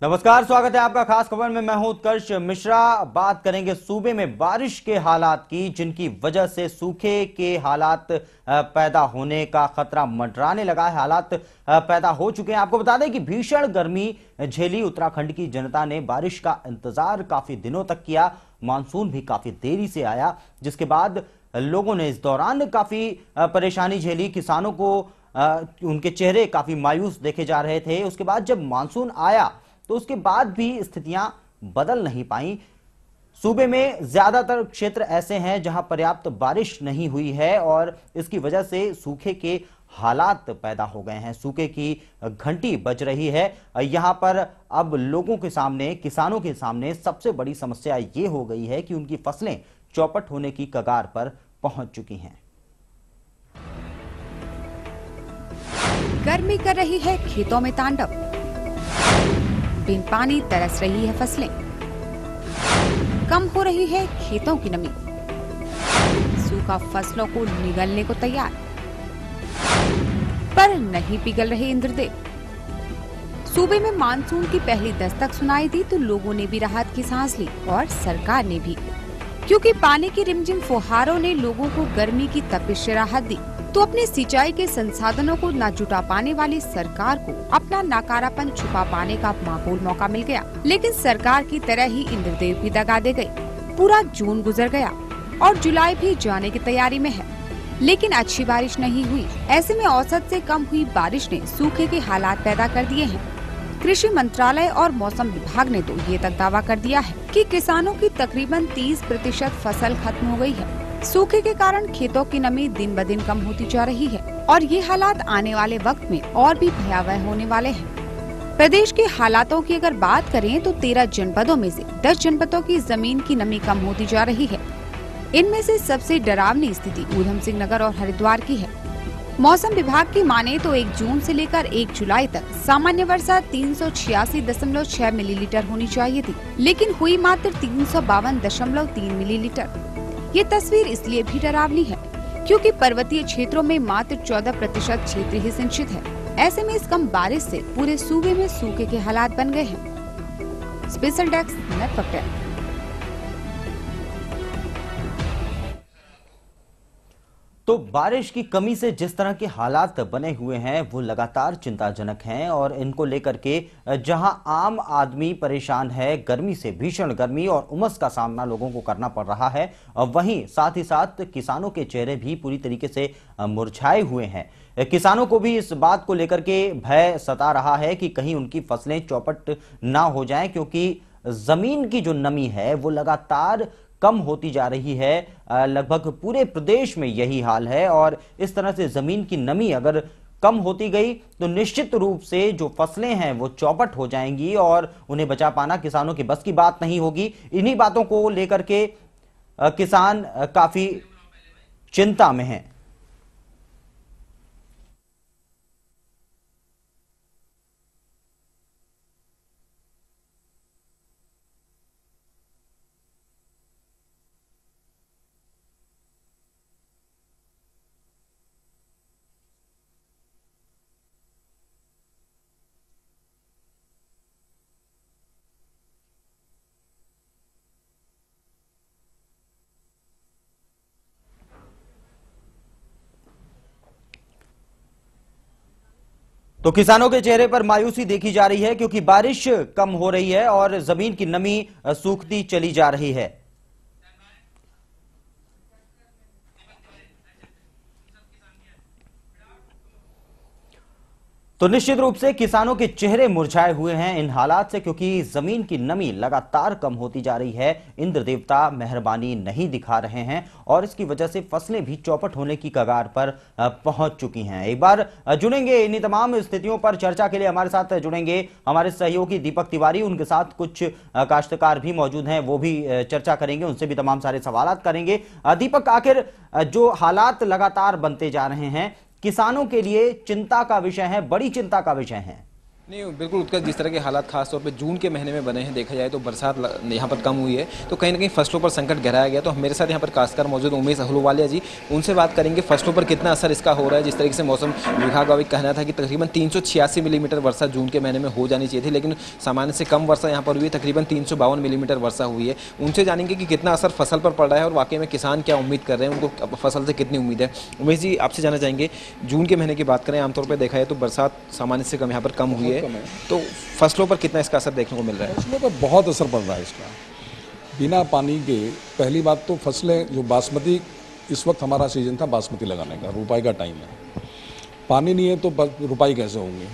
नमस्कार, स्वागत है आपका खास खबर में। मैं हूं उत्कर्ष मिश्रा। बात करेंगे सूबे में बारिश के हालात की, जिनकी वजह से सूखे के हालात पैदा होने का खतरा मंडराने लगा है। हालात पैदा हो चुके हैं। आपको बता दें कि भीषण गर्मी झेली उत्तराखंड की जनता ने बारिश का इंतजार काफी दिनों तक किया। मानसून भी काफी देरी से आया, जिसके बाद लोगों ने इस दौरान काफी परेशानी झेली। किसानों को उनके चेहरे काफी मायूस देखे जा रहे थे। उसके बाद जब मानसून आया तो उसके बाद भी स्थितियां बदल नहीं पाई। सूबे में ज्यादातर क्षेत्र ऐसे हैं जहां पर्याप्त बारिश नहीं हुई है और इसकी वजह से सूखे के हालात पैदा हो गए हैं। सूखे की घंटी बज रही है। यहां पर अब लोगों के सामने, किसानों के सामने सबसे बड़ी समस्या ये हो गई है कि उनकी फसलें चौपट होने की कगार पर पहुंच चुकी हैं। गर्मी कर रही है खेतों में तांडव, बिन पानी तरस रही है फसलें, कम हो रही है खेतों की नमी, सूखा फसलों को निगलने को तैयार, पर नहीं पिघल रहे इंद्रदेव। सूबे में मानसून की पहली दस्तक सुनाई दी तो लोगों ने भी राहत की सांस ली और सरकार ने भी, क्योंकि पानी की रिमझिम फुहारों ने लोगों को गर्मी की तपिश से राहत दी। तो अपने सिंचाई के संसाधनों को न जुटा पाने वाली सरकार को अपना नाकारापन छुपा पाने का माकूल मौका मिल गया। लेकिन सरकार की तरह ही इंद्रदेव भी दगा दे गए। पूरा जून गुजर गया और जुलाई भी जाने की तैयारी में है, लेकिन अच्छी बारिश नहीं हुई। ऐसे में औसत से कम हुई बारिश ने सूखे के हालात पैदा कर दिए हैं। कृषि मंत्रालय और मौसम विभाग ने तो ये तक दावा कर दिया है कि किसानों की तकरीबन 30% फसल खत्म हो गई है। सूखे के कारण खेतों की नमी दिन ब दिन कम होती जा रही है और ये हालात आने वाले वक्त में और भी भयावह होने वाले हैं। प्रदेश के हालातों की अगर बात करें तो 13 जनपदों में से 10 जनपदों की जमीन की नमी कम होती जा रही है। इनमें से सबसे डरावनी स्थिति ऊधम सिंह नगर और हरिद्वार की है। मौसम विभाग की माने तो 1 जून से लेकर 1 जुलाई तक सामान्य वर्षा 386.6 मिलीलीटर होनी चाहिए थी, लेकिन हुई मात्र 352.3 मिलीलीटर। ये तस्वीर इसलिए भी डरावनी है क्योंकि पर्वतीय क्षेत्रों में मात्र 14% क्षेत्र ही सिंचित है। ऐसे में इस कम बारिश से पूरे सूबे में सूखे के हालात बन गए हैं। Special desk network time. तो बारिश की कमी से जिस तरह के हालात बने हुए हैं वो लगातार चिंताजनक हैं और इनको लेकर के जहां आम आदमी परेशान है, गर्मी से, भीषण गर्मी और उमस का सामना लोगों को करना पड़ रहा है, वहीं साथ ही साथ किसानों के चेहरे भी पूरी तरीके से मुरझाए हुए हैं। किसानों को भी इस बात को लेकर के भय सता रहा है कि कहीं उनकी फसलें चौपट ना हो जाएं, क्योंकि जमीन की जो नमी है वो लगातार कम होती जा रही है। लगभग पूरे प्रदेश में यही हाल है और इस तरह से जमीन की नमी अगर कम होती गई तो निश्चित रूप से जो फसलें हैं वो चौपट हो जाएंगी और उन्हें बचा पाना किसानों की बस की बात नहीं होगी। इन्हीं बातों को लेकर के किसान काफी चिंता में हैं। तो किसानों के चेहरे पर मायूसी देखी जा रही है क्योंकि बारिश कम हो रही है और जमीन की नमी सूखती चली जा रही है। तो निश्चित रूप से किसानों के चेहरे मुरझाए हुए हैं इन हालात से, क्योंकि जमीन की नमी लगातार कम होती जा रही है। इंद्र देवता मेहरबानी नहीं दिखा रहे हैं और इसकी वजह से फसलें भी चौपट होने की कगार पर पहुंच चुकी हैं। एक बार जुड़ेंगे इन्हीं तमाम स्थितियों पर चर्चा के लिए, हमारे साथ जुड़ेंगे हमारे सहयोगी दीपक तिवारी। उनके साथ कुछ काश्तकार भी मौजूद हैं, वो भी चर्चा करेंगे, उनसे भी तमाम सारे सवाल करेंगे। दीपक, आखिर जो हालात लगातार बनते जा रहे हैं किसानों के लिए चिंता का विषय है, बड़ी चिंता का विषय है। नहीं, बिल्कुल उत्कर्ष, जिस तरह के हालात खास तौर पे जून के महीने में बने हैं, देखा जाए तो बरसात यहाँ पर कम हुई है, तो कहीं ना कहीं फसलों पर संकट गहराया गया। तो मेरे साथ यहाँ पर काश्तकार मौजूद उमेश अहलूवालिया जी, उनसे बात करेंगे फसलों पर कितना असर इसका हो रहा है। जिस तरीके से मौसम विभाग का भी कहना था कि तकरीबन 386 मिलीमीटर वर्षा जून के महीने में हो जानी चाहिए थी, लेकिन सामान्य से कम वर्षा यहाँ पर हुई है, तकरीबन 352 मिलीमीटर वर्षा हुई है। उनसे जानेंगे कि कितना असर फसल पर पड़ रहा है और वाकई में किसान क्या उम्मीद कर रहे हैं, उनको फसल से कितनी उम्मीद है। उमेश जी, आपसे जानना चाहेंगे, जून के महीने की बात करें, आमतौर पर देखा जाए तो बरसात सामान्य से कम यहाँ पर कम हुई है, तो फसलों पर कितना इसका असर देखने को मिल रहा है? फसलों पर बहुत असर पड़ रहा है इसका। बिना पानी के पहली बात तो फसलें जो बासमती, इस वक्त हमारा सीजन था बासमती लगाने का, रुपाई का टाइम है, पानी नहीं है तो रुपाई कैसे होंगे।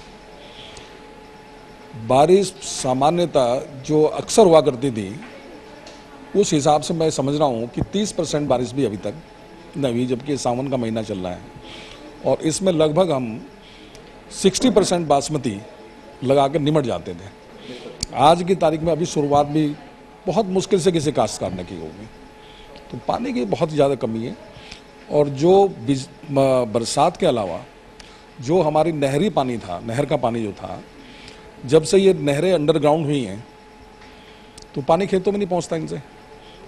बारिश सामान्यतः जो अक्सर हुआ करती थी, उस हिसाब से मैं समझ रहा हूँ कि 30% बारिश भी अभी तक नहीं हुई, जबकि सावन का महीना चल रहा है और इसमें लगभग हम 60% बासमती लगा कर निमट जाते थे। आज की तारीख में अभी शुरुआत भी बहुत मुश्किल से किसी काश्तकार ने की होगी। तो पानी की बहुत ज़्यादा कमी है और जो बरसात के अलावा जो हमारी नहरी पानी था, नहर का पानी जो था, जब से ये नहरें अंडरग्राउंड हुई हैं तो पानी खेतों में नहीं पहुंचता इनसे।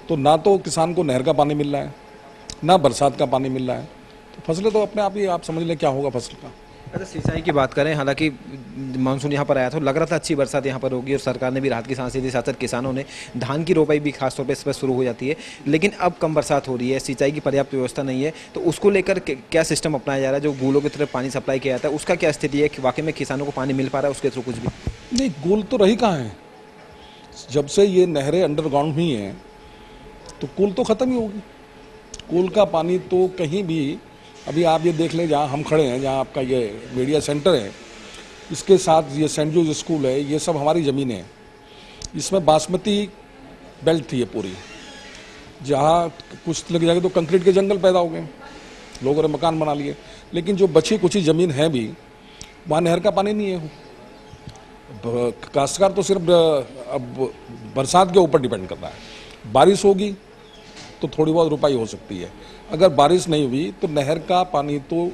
तो ना तो किसान को नहर का पानी मिल रहा है, ना बरसात का पानी मिल रहा है, तो फसलें तो अपने आप ही आप समझ लें क्या होगा फसल का। अच्छा, सिंचाई की बात करें, हालांकि मानसून यहाँ पर आया था, लग रहा था अच्छी बरसात यहाँ पर होगी और सरकार ने भी राहत की सांसें दी, साथ साथ किसानों ने धान की रोपाई भी खासतौर पर इस पर शुरू हो जाती है, लेकिन अब कम बरसात हो रही है, सिंचाई की पर्याप्त व्यवस्था नहीं है, तो उसको लेकर क्या सिस्टम अपनाया जा रहा है? जो गूलों की तरफ पानी सप्लाई किया जाता है, उसका क्या स्थिति है कि वाकई में किसानों को पानी मिल पा रहा है उसके थ्रू कुछ भी? नहीं, गूल तो रही कहाँ है। जब से ये नहरें अंडरग्राउंड हुई हैं तो कूल तो ख़त्म ही होगी। कूल का पानी तो कहीं भी, अभी आप ये देख लें जहाँ हम खड़े हैं, जहाँ आपका ये मीडिया सेंटर है, इसके साथ ये सेंट जूज स्कूल है, ये सब हमारी ज़मीनें हैं। इसमें बासमती बेल्ट थी ये पूरी, जहाँ कुछ लग जाएगा तो कंक्रीट के जंगल पैदा हो गए, लोगों ने मकान बना लिए, लेकिन जो बची कुछ ही ज़मीन है भी, वहाँ नहर का पानी नहीं है। काश्तकार तो सिर्फ अब बरसात के ऊपर डिपेंड कर रहा है। बारिश होगी तो थोड़ी बहुत रुपाई हो सकती है, अगर बारिश नहीं हुई तो नहर का पानी तो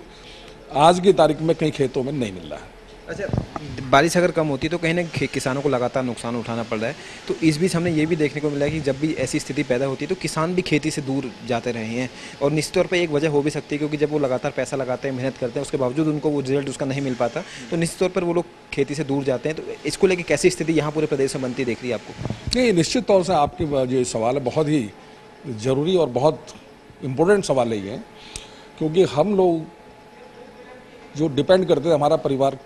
आज की तारीख में कई खेतों में नहीं मिल रहा है। अच्छा, बारिश अगर कम होती तो कहीं ना किसानों को लगातार नुकसान उठाना पड़ रहा है, तो इस बीच हमने ये भी देखने को मिला है कि जब भी ऐसी स्थिति पैदा होती है तो किसान भी खेती से दूर जाते रहे हैं, और निश्चित तौर पर एक वजह हो भी सकती है क्योंकि जब वो लगातार पैसा लगाते हैं, मेहनत करते हैं, उसके बावजूद उनको वो रिजल्ट उसका नहीं मिल पाता, तो निश्चित तौर पर वो लोग खेती से दूर जाते हैं। तो इसको लेकर कैसी स्थिति यहाँ पूरे प्रदेश में बनती देख रही है आपको? नहीं, निश्चित तौर से आपकी जो सवाल है बहुत ही ज़रूरी और बहुत इम्पोर्टेंट सवाल है ये, क्योंकि हम लोग जो डिपेंड करते हैं, हमारा परिवार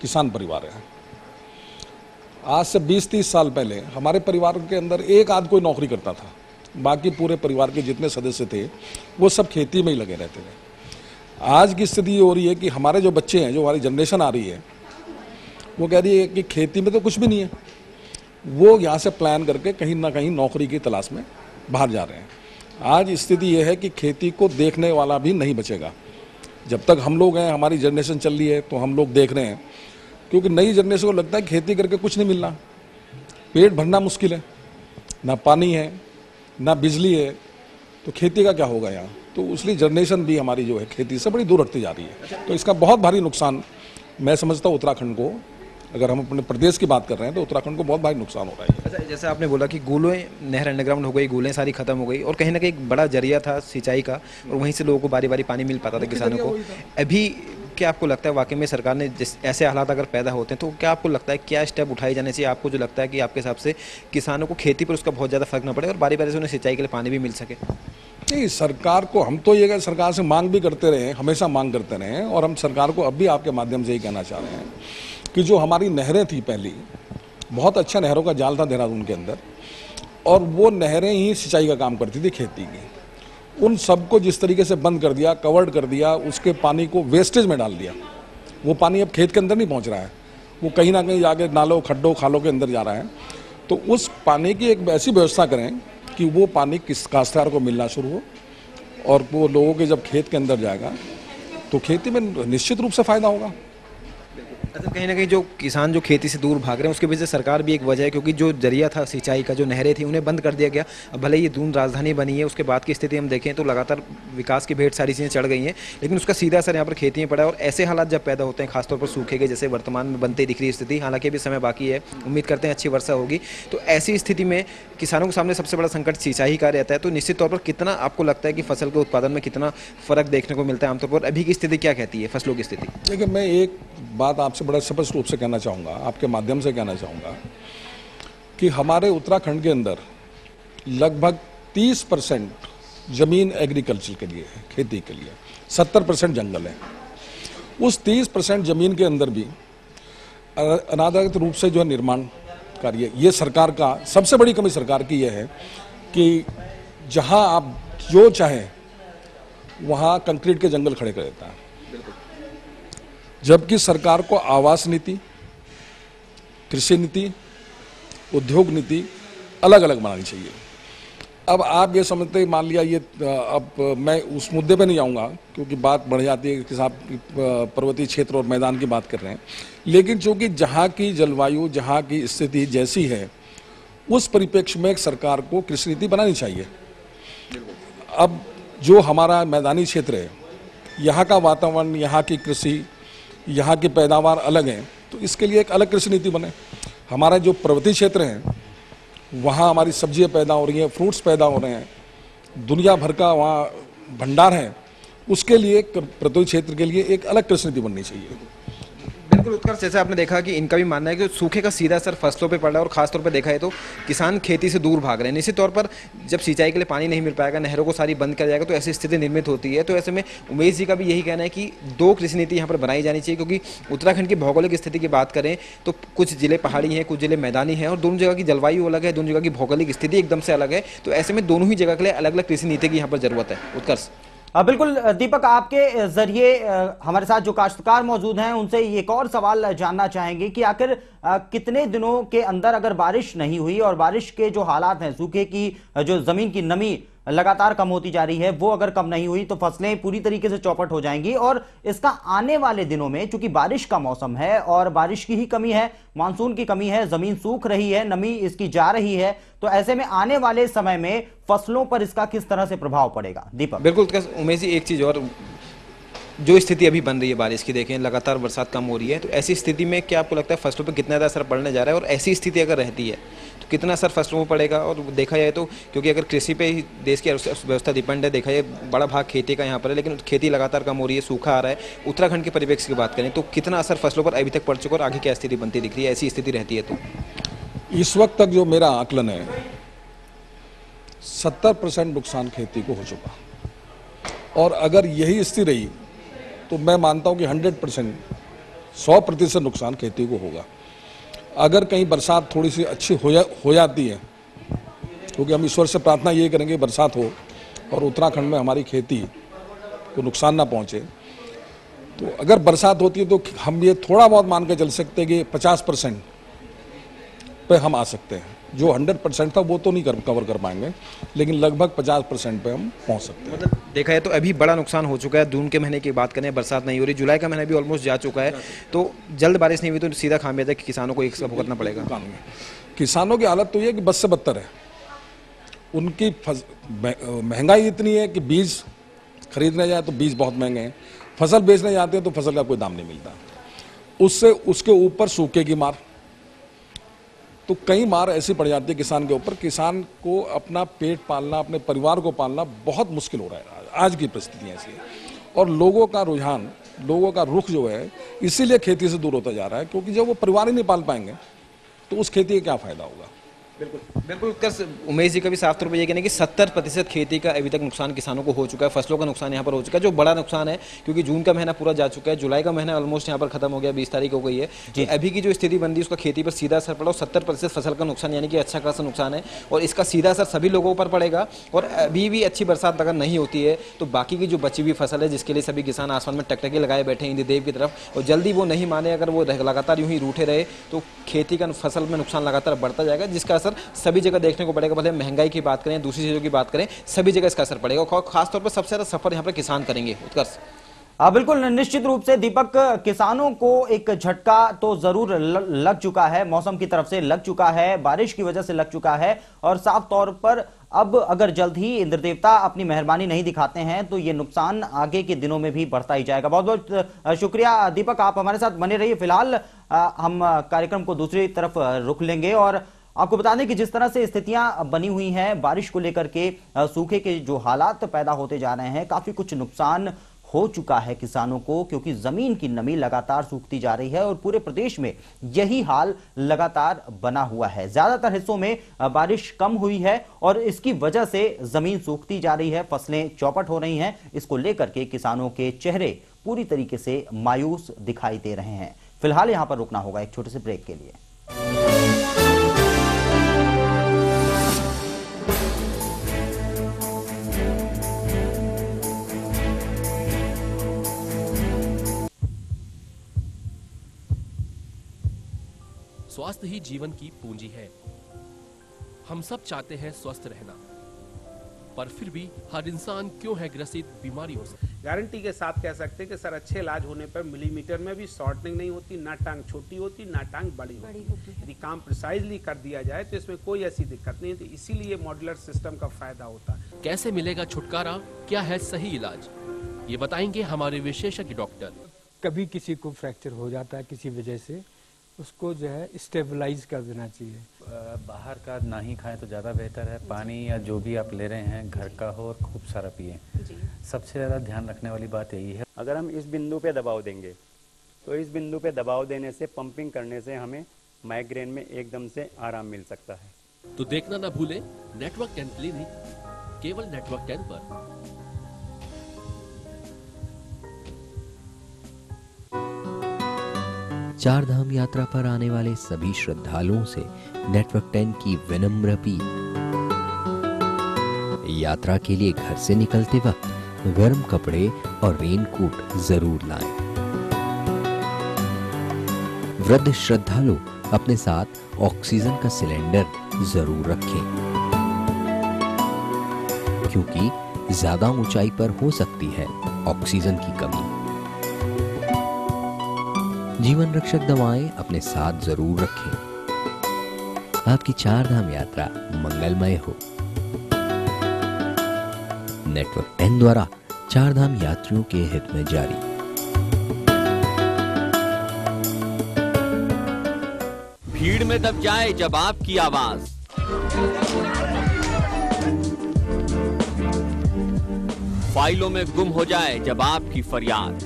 किसान परिवार है। आज से 20-30 साल पहले हमारे परिवार के अंदर एक आध कोई नौकरी करता था, बाकी पूरे परिवार के जितने सदस्य थे वो सब खेती में ही लगे रहते थे। आज की स्थिति ये हो रही है कि हमारे जो बच्चे हैं, जो हमारी जनरेशन आ रही है, वो कह रही है कि खेती में तो कुछ भी नहीं है, वो यहाँ से प्लान करके कहीं ना कहीं नौकरी की तलाश में बाहर जा रहे हैं। आज स्थिति ये है कि खेती को देखने वाला भी नहीं बचेगा। जब तक हम लोग हैं, हमारी जनरेशन चल रही है, तो हम लोग देख रहे हैं, क्योंकि नई जनरेशन को लगता है खेती करके कुछ नहीं मिलना, पेट भरना मुश्किल है, ना पानी है ना बिजली है, तो खेती का क्या होगा यहाँ। तो इसलिए जनरेशन भी हमारी जो है खेती से बड़ी दूर हटती जा रही है। तो इसका बहुत भारी नुकसान मैं समझता हूँ उत्तराखंड को, अगर हम अपने प्रदेश की बात कर रहे हैं तो उत्तराखंड को बहुत भारी नुकसान हो रहा है। अच्छा, जैसे आपने बोला कि गूलें, नहर अंडरग्राउंड हो गई, गूलें सारी खत्म हो गई, और कहीं ना कहीं एक बड़ा जरिया था सिंचाई का, और वहीं से लोगों को बारी बारी पानी मिल पाता था किसानों को। अभी क्या आपको लगता है वाकई में सरकार ने ऐसे हालात अगर पैदा होते हैं तो क्या आपको लगता है क्या स्टेप उठाए जाने चाहिए आपको, जो लगता है कि आपके हिसाब से किसानों को खेती पर उसका बहुत ज़्यादा फर्क ना पड़े और बारी बारी से उन्हें सिंचाई के लिए पानी भी मिल सके? नहीं, सरकार को हम तो ये सरकार से मांग भी करते रहे, हमेशा मांग करते रहे, और हम सरकार को अब भी आपके माध्यम से ही कहना चाह रहे हैं कि जो हमारी नहरें थी पहली, बहुत अच्छा नहरों का जाल था देहरादून के अंदर, और वो नहरें ही सिंचाई का काम करती थी खेती की, उन सबको जिस तरीके से बंद कर दिया, कवर्ड कर दिया, उसके पानी को वेस्टेज में डाल दिया। वो पानी अब खेत के अंदर नहीं पहुंच रहा है, वो कहीं ना कहीं जाके नालों, खड्डों, खालों के अंदर जा रहा है। तो उस पानी की एक ऐसी व्यवस्था करें कि वो पानी किस काश्तकार को मिलना शुरू हो, और वो लोगों के जब खेत के अंदर जाएगा तो खेती में निश्चित रूप से फ़ायदा होगा। अच्छा, कहीं ना कहीं जो किसान जो खेती से दूर भाग रहे हैं उसके वजह से सरकार भी एक वजह है, क्योंकि जो जरिया था सिंचाई का, जो नहरें थी, उन्हें बंद कर दिया गया। अब भले ये दून राजधानी बनी है, उसके बाद की स्थिति हम देखें तो लगातार विकास की भेंट सारी चीज़ें चढ़ गई हैं, लेकिन उसका सीधा असर यहाँ पर खेती में पड़ा है। और ऐसे हालात जब पैदा होते हैं, खासतौर पर सूखे के जैसे वर्तमान में बनते दिख रही स्थिति, हालांकि अभी समय बाकी है, उम्मीद करते हैं अच्छी वर्षा होगी, तो ऐसी स्थिति में किसानों के सामने सबसे बड़ा संकट सिंचाई का रहता है। तो निश्चित तौर पर कितना आपको लगता है कि फसल के उत्पादन में कितना फर्क देखने को मिलता है आमतौर पर? अभी की स्थिति क्या कहती है, फसलों की स्थिति? देखिए, मैं एक बात आपसे बड़ा स्पष्ट रूप से कहना चाहूँगा, आपके माध्यम से कहना चाहूँगा कि हमारे उत्तराखंड के अंदर लगभग 30% जमीन एग्रीकल्चर के लिए है, खेती के लिए, 70% जंगल है। उस 30% जमीन के अंदर भी अनाधिकृत रूप से जो है निर्माण कार्य, ये सरकार का सबसे बड़ी कमी सरकार की यह है कि जहां आप जो चाहें वहां कंक्रीट के जंगल खड़े कर देता है, जबकि सरकार को आवास नीति, कृषि नीति, उद्योग नीति अलग अलग बनानी चाहिए। अब आप ये समझते, मान लिया ये, अब मैं उस मुद्दे पे नहीं आऊँगा क्योंकि बात बढ़ जाती है कि साहब पर्वतीय क्षेत्र और मैदान की बात कर रहे हैं, लेकिन चूंकि जहाँ की जलवायु, जहाँ की स्थिति जैसी है, उस परिप्रेक्ष्य में एक सरकार को कृषि नीति बनानी चाहिए। अब जो हमारा मैदानी क्षेत्र है, यहाँ का वातावरण, यहाँ की कृषि, यहाँ की पैदावार अलग है, तो इसके लिए एक अलग कृषि नीति बने। हमारा जो पर्वतीय क्षेत्र है, वहाँ हमारी सब्जियाँ पैदा हो रही हैं, फ्रूट्स पैदा हो रहे हैं, दुनिया भर का वहाँ भंडार है, उसके लिए पर्वतीय क्षेत्र के लिए एक अलग कृषि नीति बननी चाहिए। बिल्कुल उत्कर्ष, जैसे आपने देखा कि इनका भी मानना है कि सूखे का सीधा असर फसलों पे पड़ रहा है, और खासतौर पे देखा है तो किसान खेती से दूर भाग रहे हैं। निश्चित तौर पर जब सिंचाई के लिए पानी नहीं मिल पाएगा, नहरों को सारी बंद कर जाएगा, तो ऐसी स्थिति निर्मित होती है। तो ऐसे में उमेश जी का भी यही कहना है कि दो कृषि नीति यहाँ पर बनाई जानी चाहिए, क्योंकि उत्तराखंड की भौगोलिक स्थिति की बात करें तो कुछ जिले पहाड़ी हैं, कुछ जिले मैदानी हैं, और दोनों जगह की जलवायु अलग है, दोनों जगह की भौगोलिक स्थिति एकदम से अलग है। तो ऐसे में दोनों ही जगह के लिए अलग अलग कृषि नीति की यहाँ पर जरूरत है। उत्कर्ष, बिल्कुल दीपक, आपके जरिए हमारे साथ जो काश्तकार मौजूद हैं उनसे एक और सवाल जानना चाहेंगे कि आखिर कितने दिनों के अंदर अगर बारिश नहीं हुई और बारिश के जो हालात हैं, सूखे की जो जमीन की नमी लगातार कम होती जा रही है, वो अगर कम नहीं हुई तो फसलें पूरी तरीके से चौपट हो जाएंगी। और इसका आने वाले दिनों में, चूंकि बारिश का मौसम है और बारिश की ही कमी है, मानसून की कमी है, जमीन सूख रही है, नमी इसकी जा रही है, तो ऐसे में आने वाले समय में फसलों पर इसका किस तरह से प्रभाव पड़ेगा? दीपक। बिल्कुल उमेश जी, एक चीज़ और, जो स्थिति अभी बन रही है बारिश की, देखें लगातार बरसात कम हो रही है, तो ऐसी स्थिति में क्या आपको लगता है फसलों पर कितना ज़्यादा असर पड़ने जा रहा है? और ऐसी स्थिति अगर रहती है तो कितना असर फसलों पर पड़ेगा? और देखा जाए तो, क्योंकि अगर कृषि पे ही देश की अर्थव्यवस्था डिपेंड है, देखा जाए बड़ा भाग खेती का यहाँ पर है, लेकिन खेती लगातार कम हो रही है, सूखा आ रहा है। उत्तराखंड के परिप्रेक्ष्य की बात करें तो कितना असर फसलों पर अभी तक पड़ चुका और आगे क्या स्थिति बनती दिख रही है, ऐसी स्थिति रहती है तो? इस वक्त तक जो मेरा आकलन है, 70% नुकसान खेती को हो चुका, और अगर यही स्थिति रही तो मैं मानता हूं कि 100%, 100% नुकसान खेती को होगा। अगर कहीं बरसात थोड़ी सी अच्छी हो जाती है, क्योंकि हम ईश्वर से प्रार्थना ये करेंगे बरसात हो और उत्तराखंड में हमारी खेती को नुकसान ना पहुंचे, तो अगर बरसात होती है तो हम ये थोड़ा बहुत मान के चल सकते हैं कि 50% पे हम आ सकते हैं। जो 100% था वो तो नहीं कवर कर पाएंगे, लेकिन लगभग 50% पे हम पहुंच सकते हैं। मतलब देखा है तो अभी बड़ा नुकसान हो चुका है। जून के महीने की बात करें, बरसात नहीं हो रही, जुलाई का महीना भी ऑलमोस्ट जा चुका है, तो जल्द बारिश नहीं हुई तो सीधा खामियाजा कि किसानों को एक सब भुगतना पड़ेगा। किसानों की हालत तो ये कि बद से बदतर है। उनकी महंगाई इतनी है कि बीज खरीदने जाए तो बीज बहुत महंगे हैं, फसल बेचने जाते हैं तो फसल का कोई दाम नहीं मिलता, उससे उसके ऊपर सूखे की मार, तो कई मार ऐसी पड़ जाती है किसान के ऊपर। किसान को अपना पेट पालना, अपने परिवार को पालना बहुत मुश्किल हो रहा है, आज की परिस्थितियाँ ऐसी है। और लोगों का रुझान, लोगों का रुख जो है, इसीलिए खेती से दूर होता जा रहा है, क्योंकि जब वो परिवार ही नहीं पाल पाएंगे तो उस खेती का क्या फायदा होगा। बिल्कुल उमेश जी का भी साफ तौर पर ये कहना है कि 70% खेती का अभी तक नुकसान किसानों को हो चुका है, फसलों का नुकसान यहाँ पर हो चुका है, जो बड़ा नुकसान है, क्योंकि जून का महीना पूरा जा चुका है, जुलाई का महीना ऑलमोस्ट यहाँ पर खत्म हो गया, 20 तारीख हो गई है। तो अभी की जो स्थिति बन रही है उसका खेती पर सीधा असर पड़ा, और 70% फसल का नुकसान यानी कि अच्छा खासा नुकसान है, और इसका सीधा असर सभी लोगों पर पड़ेगा। और अभी भी अच्छी बरसात अगर नहीं होती है तो बाकी की जो बची हुई फसल है, जिसके लिए सभी किसान आसमान में टकटकी लगाए बैठे हैं इंद्रदेव की तरफ, और जल्दी वो नहीं माने, अगर वो लगातार यूं ही रूठे रहे तो खेती का फसल में नुकसान लगातार बढ़ता जाएगा, जिसका असर सभी जगह देखने को पड़ेगा। भले महंगाई की बात करें, दूसरी चीजों की बात करें, सभी जगह इसका असर पड़ेगा, और खासतौर पर सबसे ज्यादा सफर यहाँ पर किसान करेंगे। उत्कर्ष, बिल्कुल निश्चित रूप से दीपक, किसानों को एक झटका तो जरूर लग चुका है, मौसम की तरफ से लग चुका है, बारिश की वजह से लग चुका है और साफ तौर पर अब अगर जल्द ही इंद्र देवता अपनी मेहरबानी नहीं दिखाते हैं तो ये नुकसान आगे के दिनों में भी बढ़ता ही जाएगा। बहुत बहुत शुक्रिया दीपक, आप हमारे साथ बने रहिए। फिलहाल हम कार्यक्रम को दूसरी तरफ रुख लेंगे और आपको बता दें कि जिस तरह से स्थितियां बनी हुई हैं बारिश को लेकर के, सूखे के जो हालात पैदा होते जा रहे हैं, काफी कुछ नुकसान हो चुका है किसानों को, क्योंकि जमीन की नमी लगातार सूखती जा रही है और पूरे प्रदेश में यही हाल लगातार बना हुआ है। ज्यादातर हिस्सों में बारिश कम हुई है और इसकी वजह से जमीन सूखती जा रही है, फसलें चौपट हो रही हैं। इसको लेकर के किसानों के चेहरे पूरी तरीके से मायूस दिखाई दे रहे हैं। फिलहाल यहां पर रुकना होगा एक छोटे से ब्रेक के लिए। स्वास्थ्य ही जीवन की पूंजी है। हम सब चाहते हैं स्वस्थ रहना, पर फिर भी हर इंसान क्यों है ग्रसित बीमारियों से। गारंटी के साथ कह सकते हैं कि सर अच्छे इलाज होने पर मिलीमीटर में भी शॉर्टनिंग नहीं होती, ना टांग छोटी होती ना टांग बड़ी होती। यदि काम प्रिसाइजली कर दिया जाए तो इसमें कोई ऐसी दिक्कत नहीं होती, इसीलिए मॉड्यूलर सिस्टम का फायदा होता है। कैसे मिलेगा छुटकारा, क्या है सही इलाज, ये बताएंगे हमारे विशेषज्ञ डॉक्टर। कभी किसी को फ्रैक्चर हो जाता है किसी वजह से, उसको जो है स्टेबलाइज कर देना चाहिए। बाहर का ना ही खाएं तो ज़्यादा बेहतर है। पानी या जो भी आप ले रहे हैं घर का हो और खूब सारा पिएं। सबसे ज़्यादा ध्यान रखने वाली बात यही है, अगर हम इस बिंदु पे दबाव देंगे तो इस बिंदु पे दबाव देने से, पंपिंग करने से हमें माइग्रेन में एकदम से आराम मिल सकता है। तो देखना ना भूलें नेटवर्क 10 क्लिनिक, केवल नेटवर्क 10 पर। चार धाम यात्रा पर आने वाले सभी श्रद्धालुओं से नेटवर्क 10 की विनम्र अपील। यात्रा के लिए घर से निकलते वक्त गर्म कपड़े और रेनकोट जरूर लाएं। वृद्ध श्रद्धालु अपने साथ ऑक्सीजन का सिलेंडर जरूर रखें, क्योंकि ज्यादा ऊंचाई पर हो सकती है ऑक्सीजन की कमी। जीवन रक्षक दवाएं अपने साथ जरूर रखें। आपकी चार धाम यात्रा मंगलमय हो। नेटवर्क 10 द्वारा चार धाम यात्रियों के हित में जारी। भीड़ में दब जाए जब आपकी आवाज, फाइलों में गुम हो जाए जब आपकी फरियाद,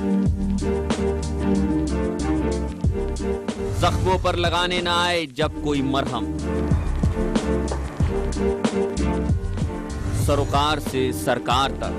जख्मों पर लगाने ना आए जब कोई मरहम, सरोकार से सरकार तक,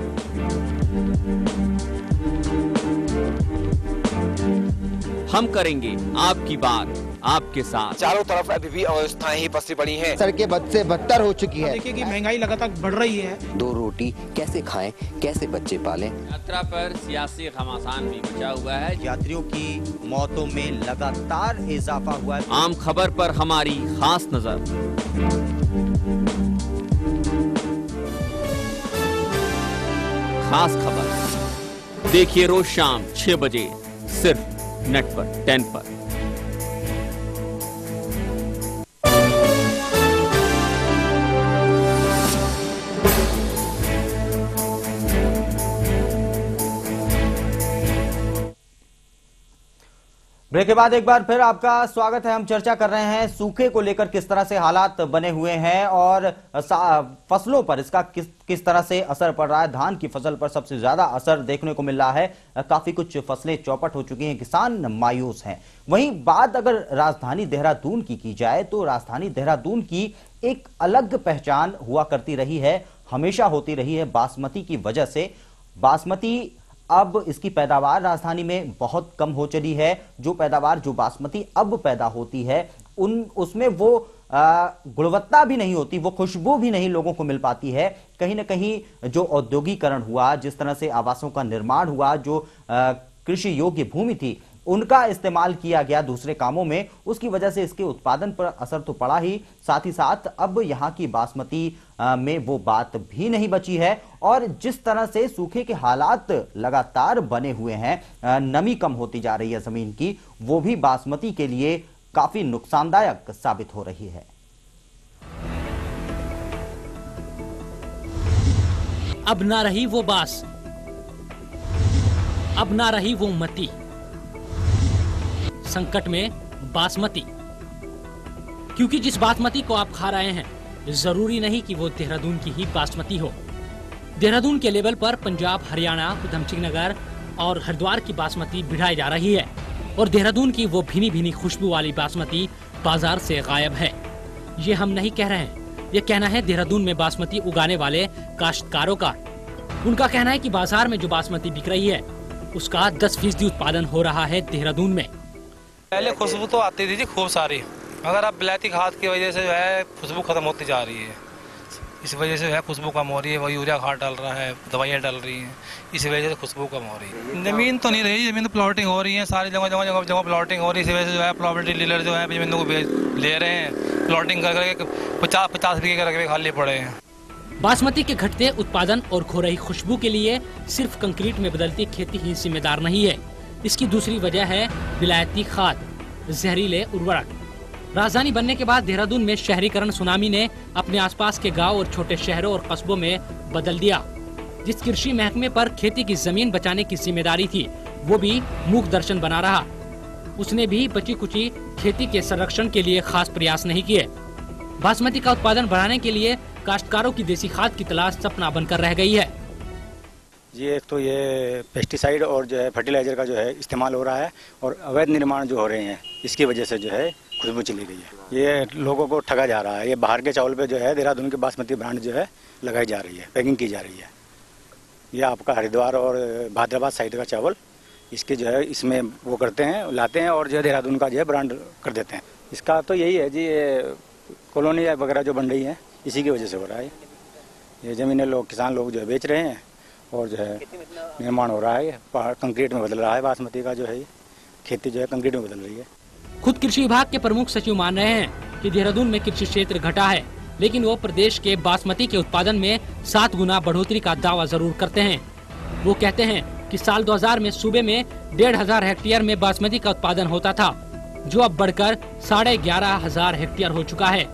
हम करेंगे आपकी बात आपके साथ। चारों तरफ अभी भी अव्यवस्थाएं ही पसी पड़ी हैं। सड़कें बद से बदतर हो चुकी है। देखिए कि महंगाई लगातार बढ़ रही है। दो रोटी कैसे खाएं, कैसे बच्चे पालें। यात्रा पर सियासी घमासान भी बचा हुआ है। यात्रियों की मौतों में लगातार इजाफा हुआ है। आम खबर पर हमारी खास नजर। खास खबर देखिए रोज शाम 6 बजे सिर्फ नेटवर्क 10 पर। ब्रेक के बाद एक बार फिर आपका स्वागत है। हम चर्चा कर रहे हैं सूखे को लेकर, किस तरह से हालात बने हुए हैं और फसलों पर इसका किस तरह से असर पड़ रहा है। धान की फसल पर सबसे ज्यादा असर देखने को मिल रहा है। काफी कुछ फसलें चौपट हो चुकी हैं, किसान मायूस हैं। वहीं बात अगर राजधानी देहरादून की जाए तो राजधानी देहरादून की एक अलग पहचान हुआ करती रही है, हमेशा होती रही है बासमती की वजह से। बासमती अब इसकी पैदावार राजधानी में बहुत कम हो चली है। जो पैदावार जो बासमती अब पैदा होती है उसमें वो गुणवत्ता भी नहीं होती, वो खुशबू भी नहीं लोगों को मिल पाती है। कहीं ना कहीं जो औद्योगिकरण हुआ, जिस तरह से आवासों का निर्माण हुआ, जो कृषि योग्य भूमि थी उनका इस्तेमाल किया गया दूसरे कामों में, उसकी वजह से इसके उत्पादन पर असर तो पड़ा ही, साथ ही साथ अब यहाँ की बासमती में वो बात भी नहीं बची है। और जिस तरह से सूखे के हालात लगातार बने हुए हैं, नमी कम होती जा रही है जमीन की, वो भी बासमती के लिए काफी नुकसानदायक साबित हो रही है। अब ना रही वो बास, अब ना रही वो मती, संकट में बासमती। क्योंकि जिस बासमती को आप खा रहे हैं, जरूरी नहीं कि वो देहरादून की ही बासमती हो। देहरादून के लेवल पर पंजाब, हरियाणा, उधमसिंह नगर और हरिद्वार की बासमती बिढ़ाई जा रही है और देहरादून की वो भीनी भीनी खुशबू वाली बासमती बाजार से गायब है। ये हम नहीं कह रहे हैं, ये कहना है देहरादून में बासमती उगाने वाले काश्तकारों का। उनका कहना है कि बाजार में जो बासमती बिक रही है उसका 10% उत्पादन हो रहा है देहरादून में। पहले खुशबू तो आती थी जी खूब सारी, मगर अब बिलायती खाद की वजह से जो है खुशबू खत्म होती जा रही है। इस वजह से जो है खुशबू कम हो रही है, वो यूरिया खाद डाल रहा है, दवाइयाँ डाल रही हैं, इस वजह से खुशबू कम हो रही है। जमीन तो नहीं रही, जमीन तो प्लॉटिंग हो रही है, सारी जगह प्लॉटिंग हो रही है। इस वजह से जो है प्रॉपर्टी डीलर जो है जमीन को ले रहे हैं, प्लॉटिंग करके 50-50 बीघे के रकबे खाली पड़े हैं। बासमती के घटते उत्पादन और खो रही खुशबू के लिए सिर्फ कंक्रीट में बदलती खेती ही जिम्मेदार नहीं है। इसकी दूसरी वजह है विलायती खाद, जहरीले उर्वरक। राजधानी बनने के बाद देहरादून में शहरीकरण सुनामी ने अपने आसपास के गांव और छोटे शहरों और कस्बों में बदल दिया। जिस कृषि महकमे पर खेती की जमीन बचाने की जिम्मेदारी थी, वो भी मूक दर्शन बना रहा। उसने भी बची कुची खेती के संरक्षण के लिए खास प्रयास नहीं किए। बासमती का उत्पादन बढ़ाने के लिए काश्तकारों की देसी खाद की तलाश सपना बनकर रह गई है। ये एक तो ये पेस्टिसाइड और जो है फर्टिलाइजर का जो है इस्तेमाल हो रहा है और अवैध निर्माण जो हो रहे हैं, इसकी वजह से जो है खुशबू चली गई है। ये लोगों को ठगा जा रहा है। ये बाहर के चावल पे जो है देहरादून की बासमती ब्रांड जो है लगाई जा रही है, पैकिंग की जा रही है। ये आपका हरिद्वार और भाद्राबाद साइड का चावल, इसके जो है इसमें वो करते हैं, लाते हैं और जो है देहरादून का जो है ब्रांड कर देते हैं। इसका तो यही है जी, ये कॉलोनी वगैरह जो बन रही है, इसी की वजह से हो रहा है। ये ज़मीनें लोग, किसान लोग जो है बेच रहे हैं और जो है निर्माण हो रहा है, कंक्रीट में बदल रहा है। बासमती का जो है खेती जो है कंक्रीट में बदल रही है। खुद कृषि विभाग के प्रमुख सचिव मान रहे हैं कि देहरादून में कृषि क्षेत्र घटा है, लेकिन वो प्रदेश के बासमती के उत्पादन में 7 गुना बढ़ोतरी का दावा जरूर करते हैं। वो कहते हैं कि साल 2000 में सूबे में 1500 हेक्टेयर में बासमती का उत्पादन होता था, जो अब बढ़कर 11,500 हेक्टेयर हो चुका है।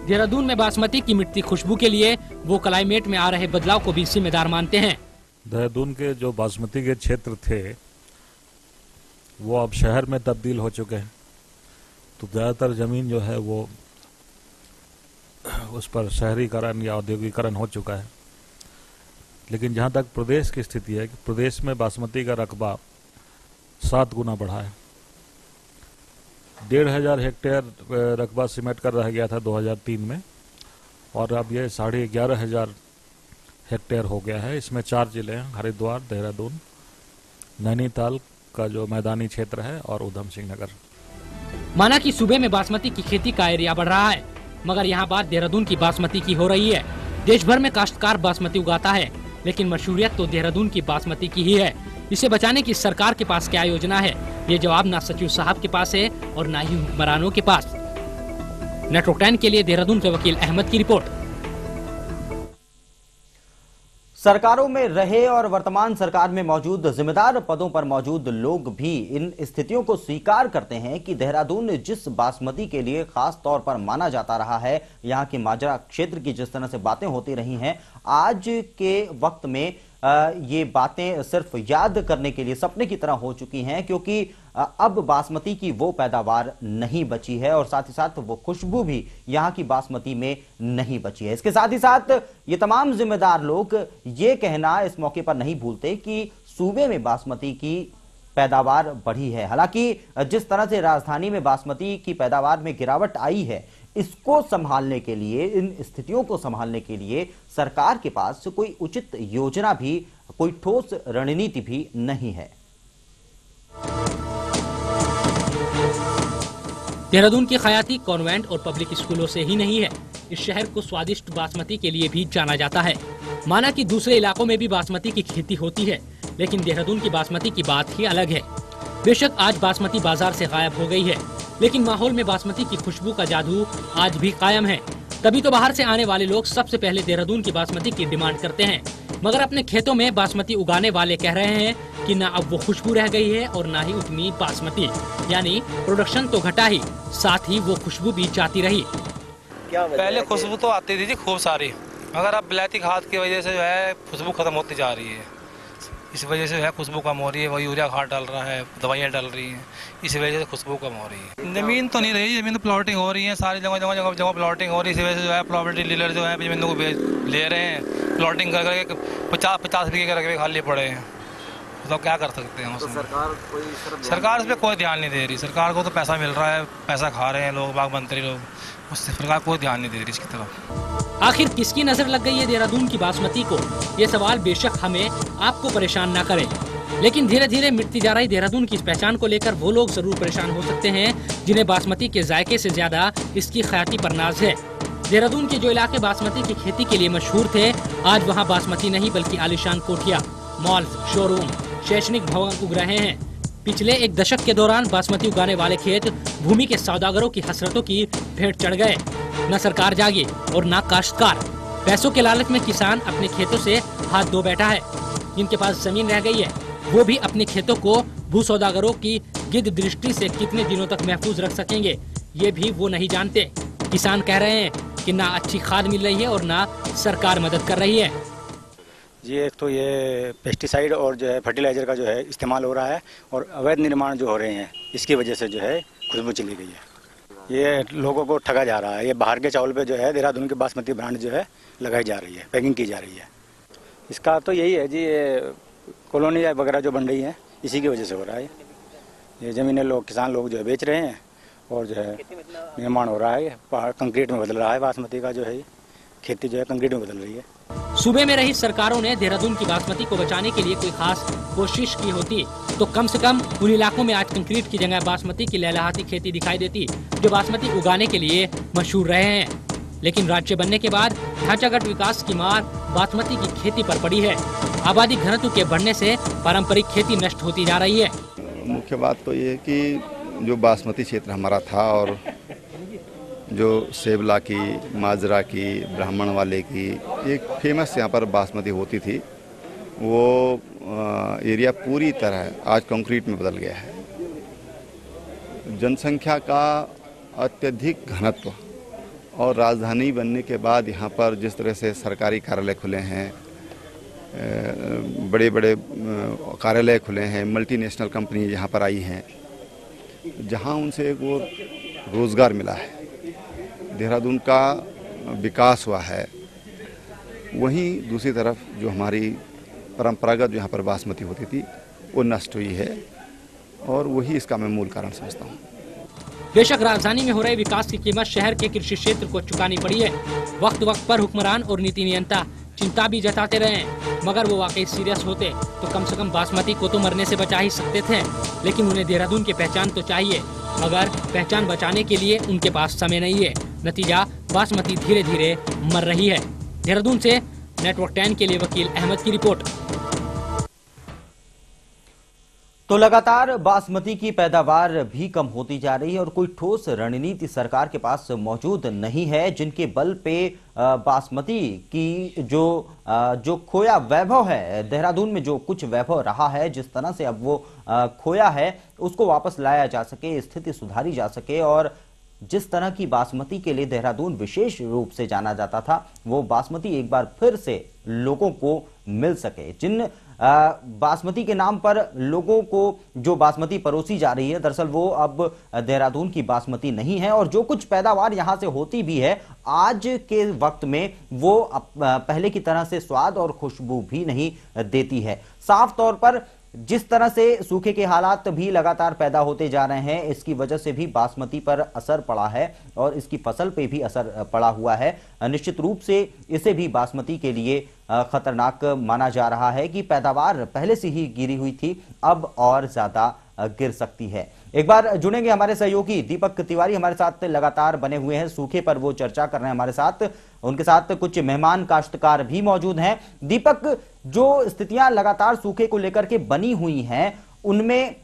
देहरादून में बासमती की मिटती खुशबू के लिए वो क्लाइमेट में आ रहे बदलाव को भी जिम्मेदार मानते हैं। देहरादून के जो बासमती के क्षेत्र थे वो अब शहर में तब्दील हो चुके हैं, तो ज़्यादातर ज़मीन जो है वो उस पर शहरीकरण या औद्योगिकरण हो चुका है। लेकिन जहाँ तक प्रदेश की स्थिति है कि प्रदेश में बासमती का रकबा 7 गुना बढ़ा है। 1,500 हेक्टेयर रकबा सिमट कर रह गया था 2003 में, और अब ये 11,500 हेक्टेयर हो गया है। इसमें 4 जिले हैं, हरिद्वार, देहरादून, नैनीताल का जो मैदानी क्षेत्र है और उधमसिंह नगर। माना कि सूबे में बासमती की खेती का एरिया बढ़ रहा है, मगर यहाँ बात देहरादून की बासमती की हो रही है। देश भर में काश्तकार बासमती उगाता है, लेकिन मशहूरियत तो देहरादून की बासमती की ही है। इसे बचाने की सरकार के पास क्या योजना है, ये जवाब ना सचिव साहब के पास है और ना ही हुक्मरानों के पास। नेटवर्क 10 के लिए देहरादून के वकील अहमद की रिपोर्ट। सरकारों में रहे और वर्तमान सरकार में मौजूद जिम्मेदार पदों पर मौजूद लोग भी इन स्थितियों को स्वीकार करते हैं कि देहरादून जिस बासमती के लिए खास तौर पर माना जाता रहा है, यहाँ की माजरा क्षेत्र की जिस तरह से बातें होती रही हैं, आज के वक्त में ये बातें सिर्फ याद करने के लिए सपने की तरह हो चुकी हैं, क्योंकि अब बासमती की वो पैदावार नहीं बची है और साथ ही साथ वो खुशबू भी यहाँ की बासमती में नहीं बची है। इसके साथ ही साथ ये तमाम जिम्मेदार लोग ये कहना इस मौके पर नहीं भूलते कि सूबे में बासमती की पैदावार बढ़ी है। हालांकि जिस तरह से राजधानी में बासमती की पैदावार में गिरावट आई है, इसको संभालने के लिए, इन स्थितियों को संभालने के लिए सरकार के पास कोई उचित योजना भी, कोई ठोस रणनीति भी नहीं है। देहरादून की खयाती कॉन्वेंट और पब्लिक स्कूलों से ही नहीं है, इस शहर को स्वादिष्ट बासमती के लिए भी जाना जाता है। माना कि दूसरे इलाकों में भी बासमती की खेती होती है, लेकिन देहरादून की बासमती की बात ही अलग है। बेशक आज बासमती बाजार से गायब हो गई है, लेकिन माहौल में बासमती की खुशबू का जादू आज भी कायम है। तभी तो बाहर से आने वाले लोग सबसे पहले देहरादून की बासमती की डिमांड करते हैं, मगर अपने खेतों में बासमती उगाने वाले कह रहे हैं कि न अब वो खुशबू रह गई है और न ही उतनी बासमती, यानी प्रोडक्शन तो घटा ही, साथ ही वो खुशबू भी जाती रही। पहले खुशबू तो आती थी जी खूब सारी, मगर अब बिलायती खाद की वजह से जो है खुशबू खत्म होती जा रही है। इस वजह से जो है खुशबू कम हो रही है, वो यूरिया खाद डाल रहा है, दवाइयाँ डाल रही हैं, इस वजह से खुशबू कम हो रही है। जमीन तो नहीं रही, जमीन तो प्लॉटिंग हो रही है, सारी जगह प्लॉटिंग हो रही है। इस वजह से जो है प्रॉपर्टी डीलर जो है जमीन को ले रहे हैं, प्लॉटिंग करके 50-50 बीघे के रकबे खाली पड़े हैं। तो क्या कर सकते हैं उसमें? सरकार इस पर कोई ध्यान नहीं दे रही। सरकार को तो पैसा मिल रहा है, पैसा खा रहे हैं लोग, बाग मंत्री लोग, उससे सरकार कोई ध्यान नहीं दे रही इसकी तरफ। आखिर किसकी नजर लग गई है देहरादून की बासमती को? ये सवाल बेशक हमें आपको परेशान न करे, लेकिन धीरे धीरे मिटती जा रही देहरादून की इस पहचान को लेकर वो लोग जरूर परेशान हो सकते हैं जिन्हें बासमती के जायके से ज्यादा इसकी ख्याति पर नाज है। देहरादून के जो इलाके बासमती की खेती के लिए मशहूर थे, आज वहाँ बासमती नहीं बल्कि आलीशान कोठियाँ, मॉल्स, शोरूम, शैक्षणिक भवन उग रहे हैं। पिछले एक दशक के दौरान बासमती उगाने वाले खेत भूमि के सौदागरों की हसरतों की भेंट चढ़ गए। न सरकार जागी और न काश्तकार। पैसों के लालच में किसान अपने खेतों से हाथ धो बैठा है। जिनके पास जमीन रह गई है वो भी अपने खेतों को भू सौदागरों की गिद्ध दृष्टि से कितने दिनों तक महफूज रख सकेंगे, ये भी वो नहीं जानते। किसान कह रहे हैं कि ना अच्छी खाद मिल रही है और ना सरकार मदद कर रही है। जी एक तो ये पेस्टिसाइड और जो है फर्टिलाइज़र का जो है इस्तेमाल हो रहा है और अवैध निर्माण जो हो रहे हैं, इसकी वजह से जो है खुशबू चली गई है। ये लोगों को ठगा जा रहा है। ये बाहर के चावल पे जो है देहरादून की बासमती ब्रांड जो है लगाई जा रही है, पैकिंग की जा रही है। इसका तो यही है जी, ये कॉलोनी वगैरह जो बन रही है इसी की वजह से हो रहा है। ये ज़मीनें लोग किसान लोग जो है बेच रहे हैं और जो है निर्माण हो रहा है, कंक्रीट में बदल रहा है। बासमती का जो है खेती जो है कंक्रीट में बदल रही है। सूबे में रही सरकारों ने देहरादून की बासमती को बचाने के लिए कोई खास कोशिश की होती तो कम से कम उन इलाकों में आज कंक्रीट की जगह बासमती की लहलहाती खेती दिखाई देती जो बासमती उगाने के लिए मशहूर रहे हैं। लेकिन राज्य बनने के बाद ढांचागत विकास की मार बासमती की खेती पर पड़ी है। आबादी घनत्व के बढ़ने से पारंपरिक खेती नष्ट होती जा रही है। मुख्य बात तो ये कि जो बासमती क्षेत्र हमारा था और जो सेबला की, माजरा की, ब्राह्मण वाले की एक फेमस यहाँ पर बासमती होती थी, वो एरिया पूरी तरह आज कंक्रीट में बदल गया है। जनसंख्या का अत्यधिक घनत्व और राजधानी बनने के बाद यहाँ पर जिस तरह से सरकारी कार्यालय खुले हैं, बड़े बड़े कार्यालय खुले हैं, मल्टीनेशनल कंपनी यहाँ पर आई हैं, जहाँ उनसे वो रोज़गार मिला है, देहरादून का विकास हुआ है। वहीं दूसरी तरफ जो हमारी परंपरागत यहाँ पर बासमती होती थी वो नष्ट हुई है और वही इसका मैं मूल कारण समझता हूँ। बेशक राजधानी में हो रहे विकास की कीमत शहर के कृषि क्षेत्र को चुकानी पड़ी है। वक्त वक्त पर हुक्मरान और नीति नियंता चिंता भी जताते रहे, मगर वो वाकई सीरियस होते तो कम से कम बासमती को तो मरने से बचा ही सकते थे। लेकिन उन्हें देहरादून की पहचान तो चाहिए, मगर पहचान बचाने के लिए उनके पास समय नहीं है। नतीजा बासमती धीरे धीरे मर रही है। देहरादून से नेटवर्क 10 के लिए वकील अहमद की रिपोर्ट। तो लगातार बासमती की पैदावार भी कम होती जा रही है और कोई ठोस रणनीति सरकार के पास मौजूद नहीं है जिनके बल पे बासमती की जो खोया वैभव है, देहरादून में जो कुछ वैभव रहा है, जिस तरह से अब वो खोया है उसको वापस लाया जा सके, स्थिति सुधारी जा सके और जिस तरह की बासमती के लिए देहरादून विशेष रूप से जाना जाता था वो बासमती एक बार फिर से लोगों को मिल सके। जिन बासमती के नाम पर लोगों को जो बासमती परोसी जा रही है, दरअसल वो अब देहरादून की बासमती नहीं है और जो कुछ पैदावार यहां से होती भी है आज के वक्त में वो पहले की तरह से स्वाद और खुशबू भी नहीं देती है। साफ तौर पर जिस तरह से सूखे के हालात भी लगातार पैदा होते जा रहे हैं, इसकी वजह से भी बासमती पर असर पड़ा है और इसकी फसल पे भी असर पड़ा हुआ है। निश्चित रूप से इसे भी बासमती के लिए खतरनाक माना जा रहा है कि पैदावार पहले से ही गिरी हुई थी, अब और ज्यादा गिर सकती है। एक बार जुड़ेंगे हमारे सहयोगी दीपक तिवारी हमारे साथ लगातार बने हुए हैं, सूखे पर वो चर्चा कर रहे हैं हमारे साथ। उनके साथ कुछ मेहमान काश्तकार भी मौजूद हैं। दीपक, जो स्थितियां लगातार सूखे को लेकर के बनी हुई हैं उनमें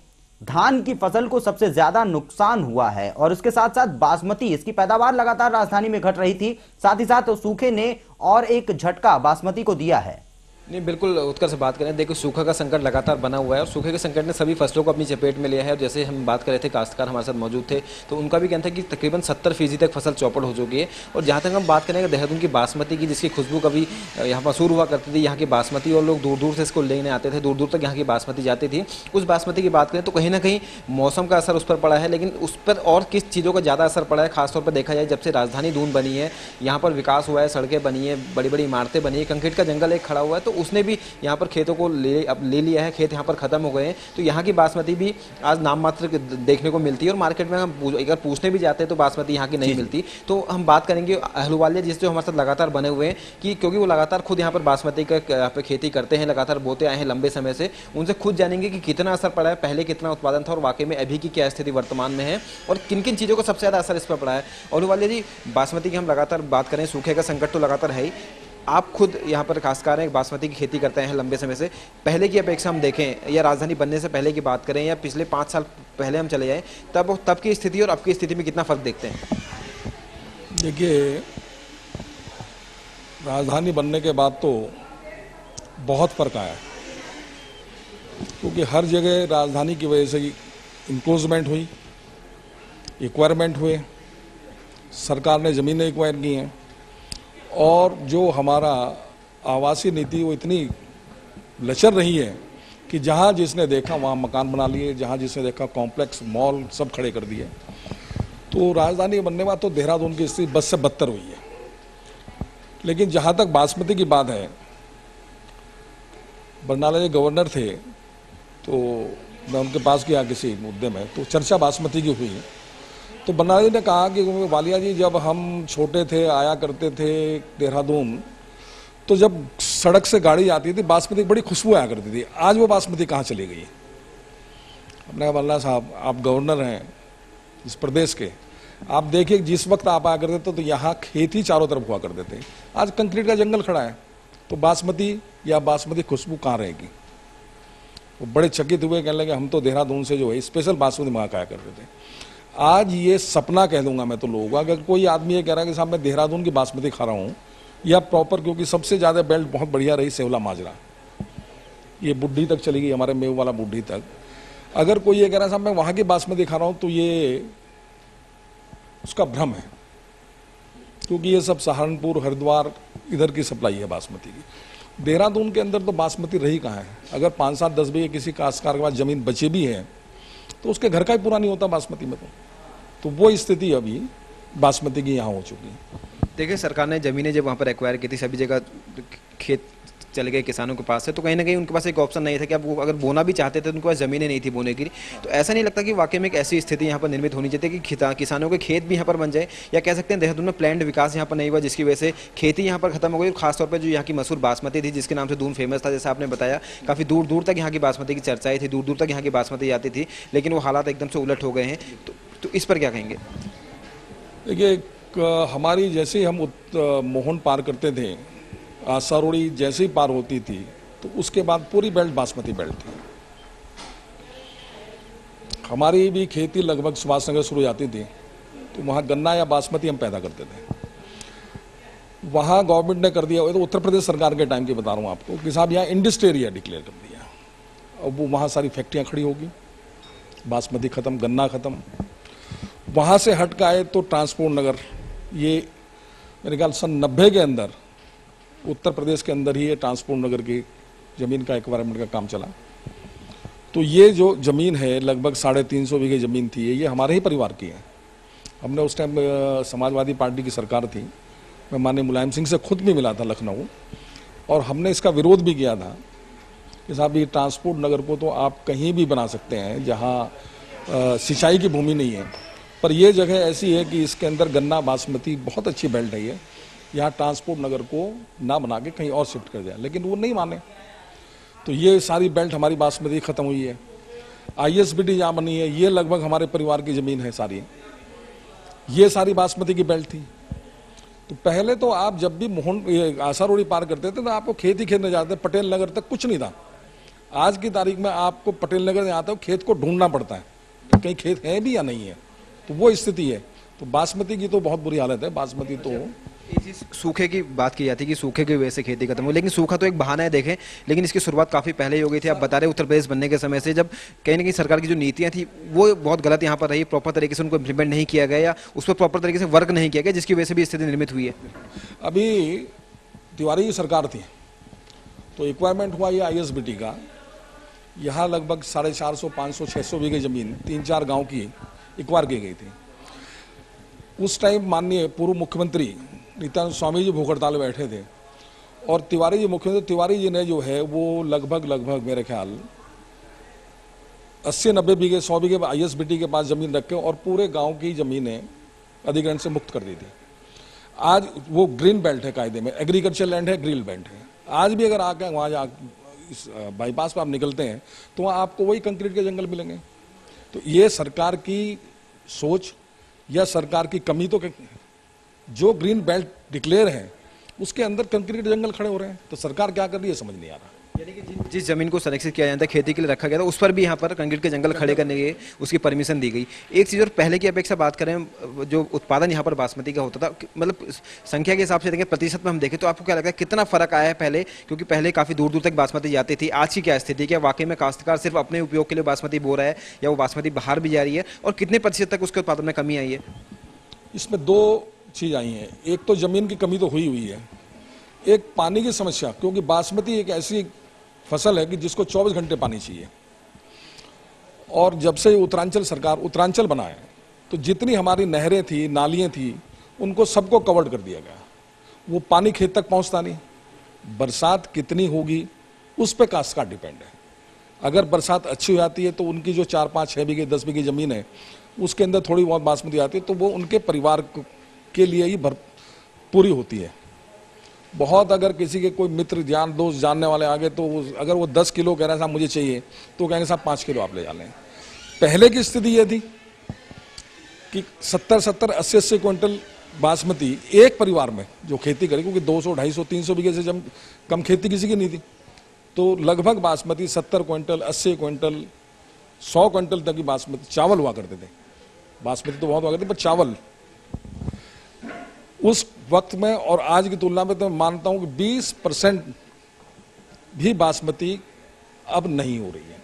धान की फसल को सबसे ज्यादा नुकसान हुआ है और उसके साथ साथ बासमती, इसकी पैदावार लगातार राजधानी में घट रही थी, साथ ही साथ सूखे ने और एक झटका बासमती को दिया है। नहीं, बिल्कुल उत्कर से बात करें, देखो सूखा का संकट लगातार बना हुआ है और सूखे के संकट ने सभी फसलों को अपनी चपेट में लिया है। और जैसे हम बात कर रहे थे, काश्तकार हमारे साथ मौजूद थे, तो उनका भी कहना था कि तकरीबन 70% तक फसल चौपट हो चुकी है। और जहाँ तक हम बात करेंगे देहरादून की बासमती की, जिसकी खुशबू कभी यहाँ मशहूर हुआ करती थी, यहाँ की बासमती, और लोग दूर दूर से इसको लेने आते थे, दूर दूर तक यहाँ की बासमती जाती थी। उस बासमती की बात करें तो कहीं ना कहीं मौसम का असर उस पर पड़ा है, लेकिन उस पर और किस चीज़ों का ज़्यादा असर पड़ा है, खासतौर पर देखा जाए जब से राजधानी दून बनी है, यहाँ पर विकास हुआ है, सड़कें बनी है, बड़ी बड़ी इमारतें बनी है, कंक्रीट का जंगल एक खड़ा हुआ है, तो उसने भी यहाँ पर खेतों को ले लिया है, खेत यहाँ पर खत्म हो गए हैं। तो यहाँ की बासमती भी आज नाम मात्र देखने को मिलती है और मार्केट में हम अगर पूछने भी जाते हैं तो बासमती यहाँ की नहीं मिलती। तो हम बात करेंगे अहलुवालिया जिस जो हमारे साथ लगातार बने हुए हैं, कि क्योंकि वो लगातार खुद यहाँ पर बासमती का यहाँ पे खेती करते हैं, लगातार बोते आए हैं लंबे समय से, उनसे खुद जानेंगे कि कितना असर पड़ा है, पहले कितना उत्पादन था और वाकई में अभी की क्या स्थिति वर्तमान में है और किन किन चीज़ों का सबसे ज़्यादा असर इस पर पड़ा है। अहलुवालिया जी, बासमती की हम लगातार बात करें, सूखे का संकट तो लगातार है ही, आप खुद यहाँ पर खासकार हैं, बासमती की खेती करते हैं लंबे समय से, पहले की अपेक्षा हम देखें या राजधानी बनने से पहले की बात करें या पिछले 5 साल पहले हम चले जाएं, तब की स्थिति और अब की स्थिति में कितना फ़र्क देखते हैं? देखिए, राजधानी बनने के बाद तो बहुत फ़र्क आया, क्योंकि हर जगह राजधानी की वजह से इंक्रोचमेंट हुई, एक्वायरमेंट हुए, सरकार ने ज़मीनें एक्वायर की हैं और जो हमारा आवासीय नीति वो इतनी लचर रही है कि जहाँ जिसने देखा वहाँ मकान बना लिए, जहाँ जिसने देखा कॉम्प्लेक्स, मॉल सब खड़े कर दिए। तो राजधानी बनने के बाद तो देहरादून की स्थिति बद से बदतर हुई है। लेकिन जहाँ तक बासमती की बात है, बरनाला जी गवर्नर थे तो मैं उनके पास गया किसी मुद्दे में, तो चर्चा बासमती की हुई। तो बरनाला जी ने कहा कि वालिया जी, जब हम छोटे थे आया करते थे देहरादून, तो जब सड़क से गाड़ी आती थी बासमती की बड़ी खुशबू आया करती थी, आज वो बासमती कहाँ चली गई? अपने कहा, बल्ला साहब आप गवर्नर हैं इस प्रदेश के, आप देखिए जिस वक्त आप आया करते थे तो यहाँ खेत ही चारों तरफ हुआ करते थे, आज कंक्रीट का जंगल खड़ा है, तो बासमती या बासमती खुशबू कहाँ रहेगी? वो बड़े चकित हुए, कहने लगे हम तो देहरादून से जो है स्पेशल बासमती मंगा खाया करते थे। आज ये सपना कह दूंगा मैं तो लोगों को, अगर कोई आदमी ये कह रहा है कि साहब मैं देहरादून की बासमती खा रहा हूँ या प्रॉपर, क्योंकि सबसे ज़्यादा बेल्ट बहुत बढ़िया रही सेवला माजरा, ये बुड्ढी तक चली गई, हमारे मेव वाला बुड्ढी तक। अगर कोई ये कह रहा है साहब मैं वहाँ की बासमती खा रहा हूँ, तो ये उसका भ्रम है, क्योंकि ये सब सहारनपुर, हरिद्वार इधर की सप्लाई है बासमती की। देहरादून के अंदर तो बासमती रही कहाँ है? अगर 5, 7, 10 बीघे किसी काश्तकार के पास ज़मीन बची भी है तो उसके घर का ही पूरा नहीं होता बासमती में। तो वो स्थिति अभी बासमती की यहाँ हो चुकी है। देखिए, सरकार ने ज़मीनें जब वहाँ पर एक्वायर की थी, सभी जगह खेत चले गए किसानों के पास से, तो कहीं ना कहीं उनके पास एक ऑप्शन नहीं था कि अब वो अगर बोना भी चाहते थे तो उनके पास ज़मीनें नहीं थी बोने की। तो ऐसा नहीं लगता कि वाकई में एक ऐसी स्थिति यहाँ पर निर्मित होनी चाहिए कि किसानों के खेत भी यहाँ पर बन जाए, या कह सकते हैं देहरादून में प्लैंड विकास यहाँ पर नहीं हुआ, जिसकी वजह से खेती यहाँ पर खत्म हो गई। खासतौर पर जो यहाँ की मशहूर बासमती थी, जिसके नाम से दून फेमस था, जैसा आपने बताया, काफ़ी दूर दूर तक यहाँ की बासमती की चर्चाएँ थी, दूर दूर तक यहाँ की बासमती आती थी, लेकिन वो हालात एकदम से उलट हो गए हैं। तो इस पर क्या कहेंगे? देखिए, हमारी जैसे ही हम मोहन पार करते थे, आसारोड़ी जैसे ही पार होती थी, तो उसके बाद पूरी बेल्ट बासमती बेल्ट थी। हमारी भी खेती लगभग सुभाष नगर शुरू जाती थी, तो वहाँ गन्ना या बासमती हम पैदा करते थे। वहाँ गवर्नमेंट ने कर दिया, तो उत्तर प्रदेश सरकार के टाइम की बता रहा हूँ आपको, कि साहब यहाँ इंडस्ट्री एरिया डिक्लेयर कर दिया। अब वो वहाँ सारी फैक्ट्रियाँ खड़ी होगी, बासमती ख़त्म, गन्ना ख़त्म। वहाँ से हट के आए तो ट्रांसपोर्ट नगर, ये मेरे ख्याल सन 90 के अंदर उत्तर प्रदेश के अंदर ही ये ट्रांसपोर्ट नगर की ज़मीन का एक्वायरमेंट का काम चला। तो ये जो ज़मीन है लगभग 350 बीघे ज़मीन थी, ये हमारे ही परिवार की है। हमने उस टाइम समाजवादी पार्टी की सरकार थी, मैं माननीय मुलायम सिंह से खुद भी मिला था लखनऊ, और हमने इसका विरोध भी किया था कि साहब ये ट्रांसपोर्ट नगर को तो आप कहीं भी बना सकते हैं जहाँ सिंचाई की भूमि नहीं है, पर यह जगह ऐसी है कि इसके अंदर गन्ना बासमती बहुत अच्छी बेल्ट है, ये यहाँ ट्रांसपोर्ट नगर को ना बना के कहीं और शिफ्ट कर दिया, लेकिन वो नहीं माने। तो ये सारी बेल्ट हमारी बासमती ख़त्म हुई है। ISBT जहाँ बनी है, ये लगभग हमारे परिवार की ज़मीन है सारी, ये सारी बासमती की बेल्ट थी। तो पहले तो आप जब भी मोहन आसारोड़ी पार करते थे तो आपको खेत ही खेत में जाते, पटेल नगर तक कुछ नहीं था। आज की तारीख में आपको पटेल नगर में आता हो खेत को ढूंढना पड़ता है कि कहीं खेत है भी या नहीं है, तो वो स्थिति है। तो बासमती की तो बहुत बुरी हालत है। बासमती तो ये चीज़ सूखे की बात की जाती है कि सूखे की वजह से खेती खत्म हो, लेकिन सूखा तो एक बहाना है देखें, लेकिन इसकी शुरुआत काफ़ी पहले ही हो गई थी। आप बता रहे उत्तर प्रदेश बनने के समय से जब कहीं ना कहीं सरकार की जो नीतियां थी वो बहुत गलत यहाँ पर रही, प्रॉपर तरीके से उनको इम्प्लीमेंट नहीं किया गया या उस पर प्रॉपर तरीके से वर्क नहीं किया गया, जिसकी वजह से भी स्थिति निर्मित हुई है। अभी तिवारी की सरकार थी तो रिक्वायरमेंट हुआ ये ISBT का, यहाँ लगभग 450, 500, 600 बीघे जमीन 3-4 गाँव की एक्वायर की गई थी। उस टाइम माननीय पूर्व मुख्यमंत्री नित्यानंद स्वामी जी भूख हड़ताल में बैठे थे और तिवारी जी मुख्यमंत्री तिवारी जी ने जो है वो लगभग मेरे ख्याल 80-90 बीघे 100 बीघे ISBT के पास जमीन रखे और पूरे गांव की जमीनें अधिग्रहण से मुक्त कर दी थी। आज वो ग्रीन बेल्ट है, कायदे में एग्रीकल्चर लैंड है, ग्रीन बेल्ट है। आज भी अगर आके वहाँ जा इस बाईपास पर आप निकलते हैं तो वहाँ आपको वही कंक्रीट के जंगल मिलेंगे। तो ये सरकार की सोच या सरकार की कमी, तो जो ग्रीन बेल्ट डिक्लेयर है उसके अंदर कंक्रीट जंगल खड़े हो रहे हैं, तो सरकार क्या कर रही है समझ नहीं आ रहा। यानी कि जिस जमीन को संरक्षित किया जाता है, खेती के लिए रखा गया था, उस पर भी यहाँ पर कंक्रीट के जंगल खड़े करने के उसकी परमिशन दी गई। एक चीज़ और पहले की अपेक्षा बात करें, जो उत्पादन यहाँ पर बासमती का होता था, मतलब संख्या के हिसाब से देखें, प्रतिशत में हम देखें तो आपको क्या लगता है कितना फर्क आया है पहले? क्योंकि पहले काफ़ी दूर दूर तक बासमती जाती थी, आज की क्या स्थिति? क्या वाकई में काश्तकार सिर्फ अपने उपयोग के लिए बासमती बो रहा है या वो बासमती बाहर भी जा रही है, और कितने प्रतिशत तक उसके उत्पादन में कमी आई है? इसमें 2 चीज़ आई हैं। एक तो ज़मीन की कमी तो हुई है, एक पानी की समस्या, क्योंकि बासमती एक ऐसी फसल है कि जिसको 24 घंटे पानी चाहिए। और जब से उत्तरांचल सरकार उत्तरांचल बना है तो जितनी हमारी नहरें थी, नालियाँ थी, उनको सबको कवर्ड कर दिया गया। वो पानी खेत तक पहुँचता नहीं। बरसात कितनी होगी उस पर काश्तकार डिपेंड है। अगर बरसात अच्छी हो जाती है तो उनकी जो 4-5, 6 बीघे 10 बीघे ज़मीन है उसके अंदर थोड़ी बहुत बासमती आती है तो वो उनके परिवार के लिए ही पूरी होती है। बहुत अगर किसी के कोई मित्र दोस्त जानने वाले आ गए तो अगर वो 10 किलो कह रहे हैं साहब मुझे चाहिए, तो कहेंगे साहब 5 किलो आप ले जा लें। पहले की स्थिति ये थी कि 70-70, 80-80 क्विंटल बासमती एक परिवार में जो खेती करे, क्योंकि 200, 250, 300 बीघे से जब कम खेती किसी की नहीं थी, तो लगभग बासमती 70 क्विंटल, 80 क्विंटल, 100 क्विंटल तक की बासमती चावल हुआ करते थे। बासमती तो बहुत हुआ करती, पर चावल उस वक्त में और आज की तुलना में तो मैं मानता हूं कि 20% भी बासमती अब नहीं हो रही है।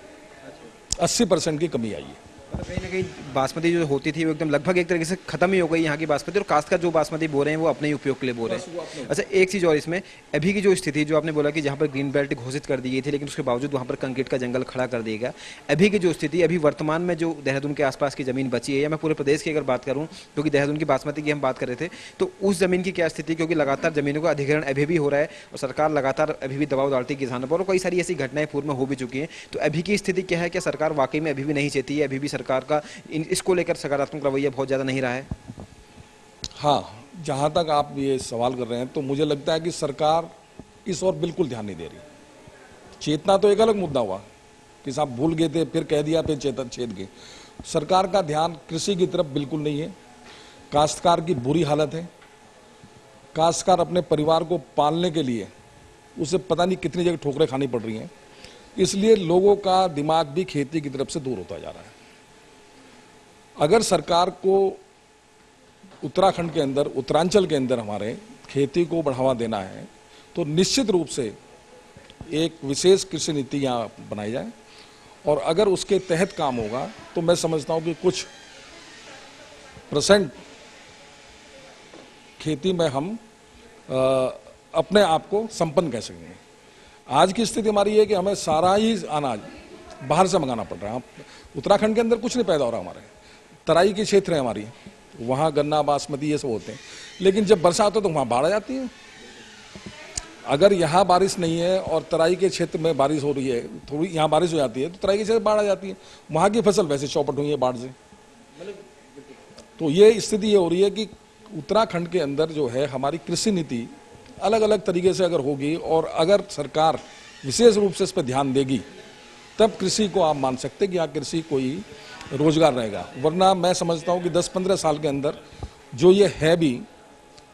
80% की कमी आई है। कहीं ना कहीं बासमती जो होती थी वो एकदम लगभग एक तरीके से खत्म ही हो गई यहाँ की बासमती, और काश्तकार जो बासमती बो रहे हैं वो अपने ही उपयोग के लिए बो रहे हैं। अच्छा, एक चीज़ और इसमें अभी की जो स्थिति, जो आपने बोला कि जहाँ पर ग्रीन बेल्ट घोषित कर दी गई थी लेकिन उसके बावजूद वहाँ पर कंक्रीट का जंगल खड़ा कर दिया गया, अभी की जो स्थिति, अभी वर्तमान में जो देहरादून के आसपास की ज़मीन बची है, या मैं पूरे प्रदेश की अगर बात करूँ, क्योंकि देहरादून की बासमती की हम बात कर रहे थे, तो उस ज़मीन की क्या स्थिति? क्योंकि लगातार ज़मीनों का अधिग्रहण अभी भी हो रहा है और सरकार लगातार अभी भी दबाव डालती है किसानों पर, और कई सारी ऐसी घटनाएं पूर्व में हो भी चुकी हैं। तो अभी की स्थिति क्या है? क्या सरकार वाकई में अभी भी नहीं चाहती है? अभी भी सरकार का इसको लेकर सकारात्मक रवैया बहुत ज़्यादा नहीं रहा है? हाँ, जहाँ तक आप ये सवाल कर रहे हैं तो मुझे लगता है कि सरकार इस ओर बिल्कुल ध्यान नहीं दे रही। चेतना तो एक अलग मुद्दा हुआ कि साहब भूल गए थे, फिर कह दिया, फिर छेद गए। सरकार का ध्यान कृषि की तरफ बिल्कुल नहीं है। काश्तकार की बुरी हालत है। काश्तकार अपने परिवार को पालने के लिए उसे पता नहीं कितनी जगह ठोकरें खानी पड़ रही हैं, इसलिए लोगों का दिमाग भी खेती की तरफ से दूर होता जा रहा है। अगर सरकार को उत्तराखंड के अंदर, उत्तरांचल के अंदर हमारे खेती को बढ़ावा देना है तो निश्चित रूप से एक विशेष कृषि नीति यहाँ बनाई जाए, और अगर उसके तहत काम होगा तो मैं समझता हूँ कि कुछ % खेती में हम अपने आप को संपन्न कह सकेंगे। आज की स्थिति हमारी है कि हमें सारा ही अनाज बाहर से मंगाना पड़ रहा है। उत्तराखंड के अंदर कुछ नहीं पैदा हो रहा। हमारे तराई के क्षेत्र है हमारी, वहाँ गन्ना, बासमती ये सब होते हैं, लेकिन जब बरसात हो तो वहाँ बाढ़ आ जाती है। अगर यहाँ बारिश नहीं है और तराई के क्षेत्र में बारिश हो रही है, थोड़ी यहाँ बारिश हो जाती है तो तराई के क्षेत्र में बाढ़ आ जाती है। वहाँ की फसल वैसे चौपट हुई है बाढ़ से। तो ये स्थिति ये हो रही है कि उत्तराखंड के अंदर जो है हमारी कृषि नीति अलग अलग तरीके से अगर होगी और अगर सरकार विशेष रूप से इस पर ध्यान देगी, तब कृषि को आप मान सकते हैं कि यहाँ कृषि कोई रोजगार रहेगा। वरना मैं समझता हूँ कि 10-15 साल के अंदर जो ये है भी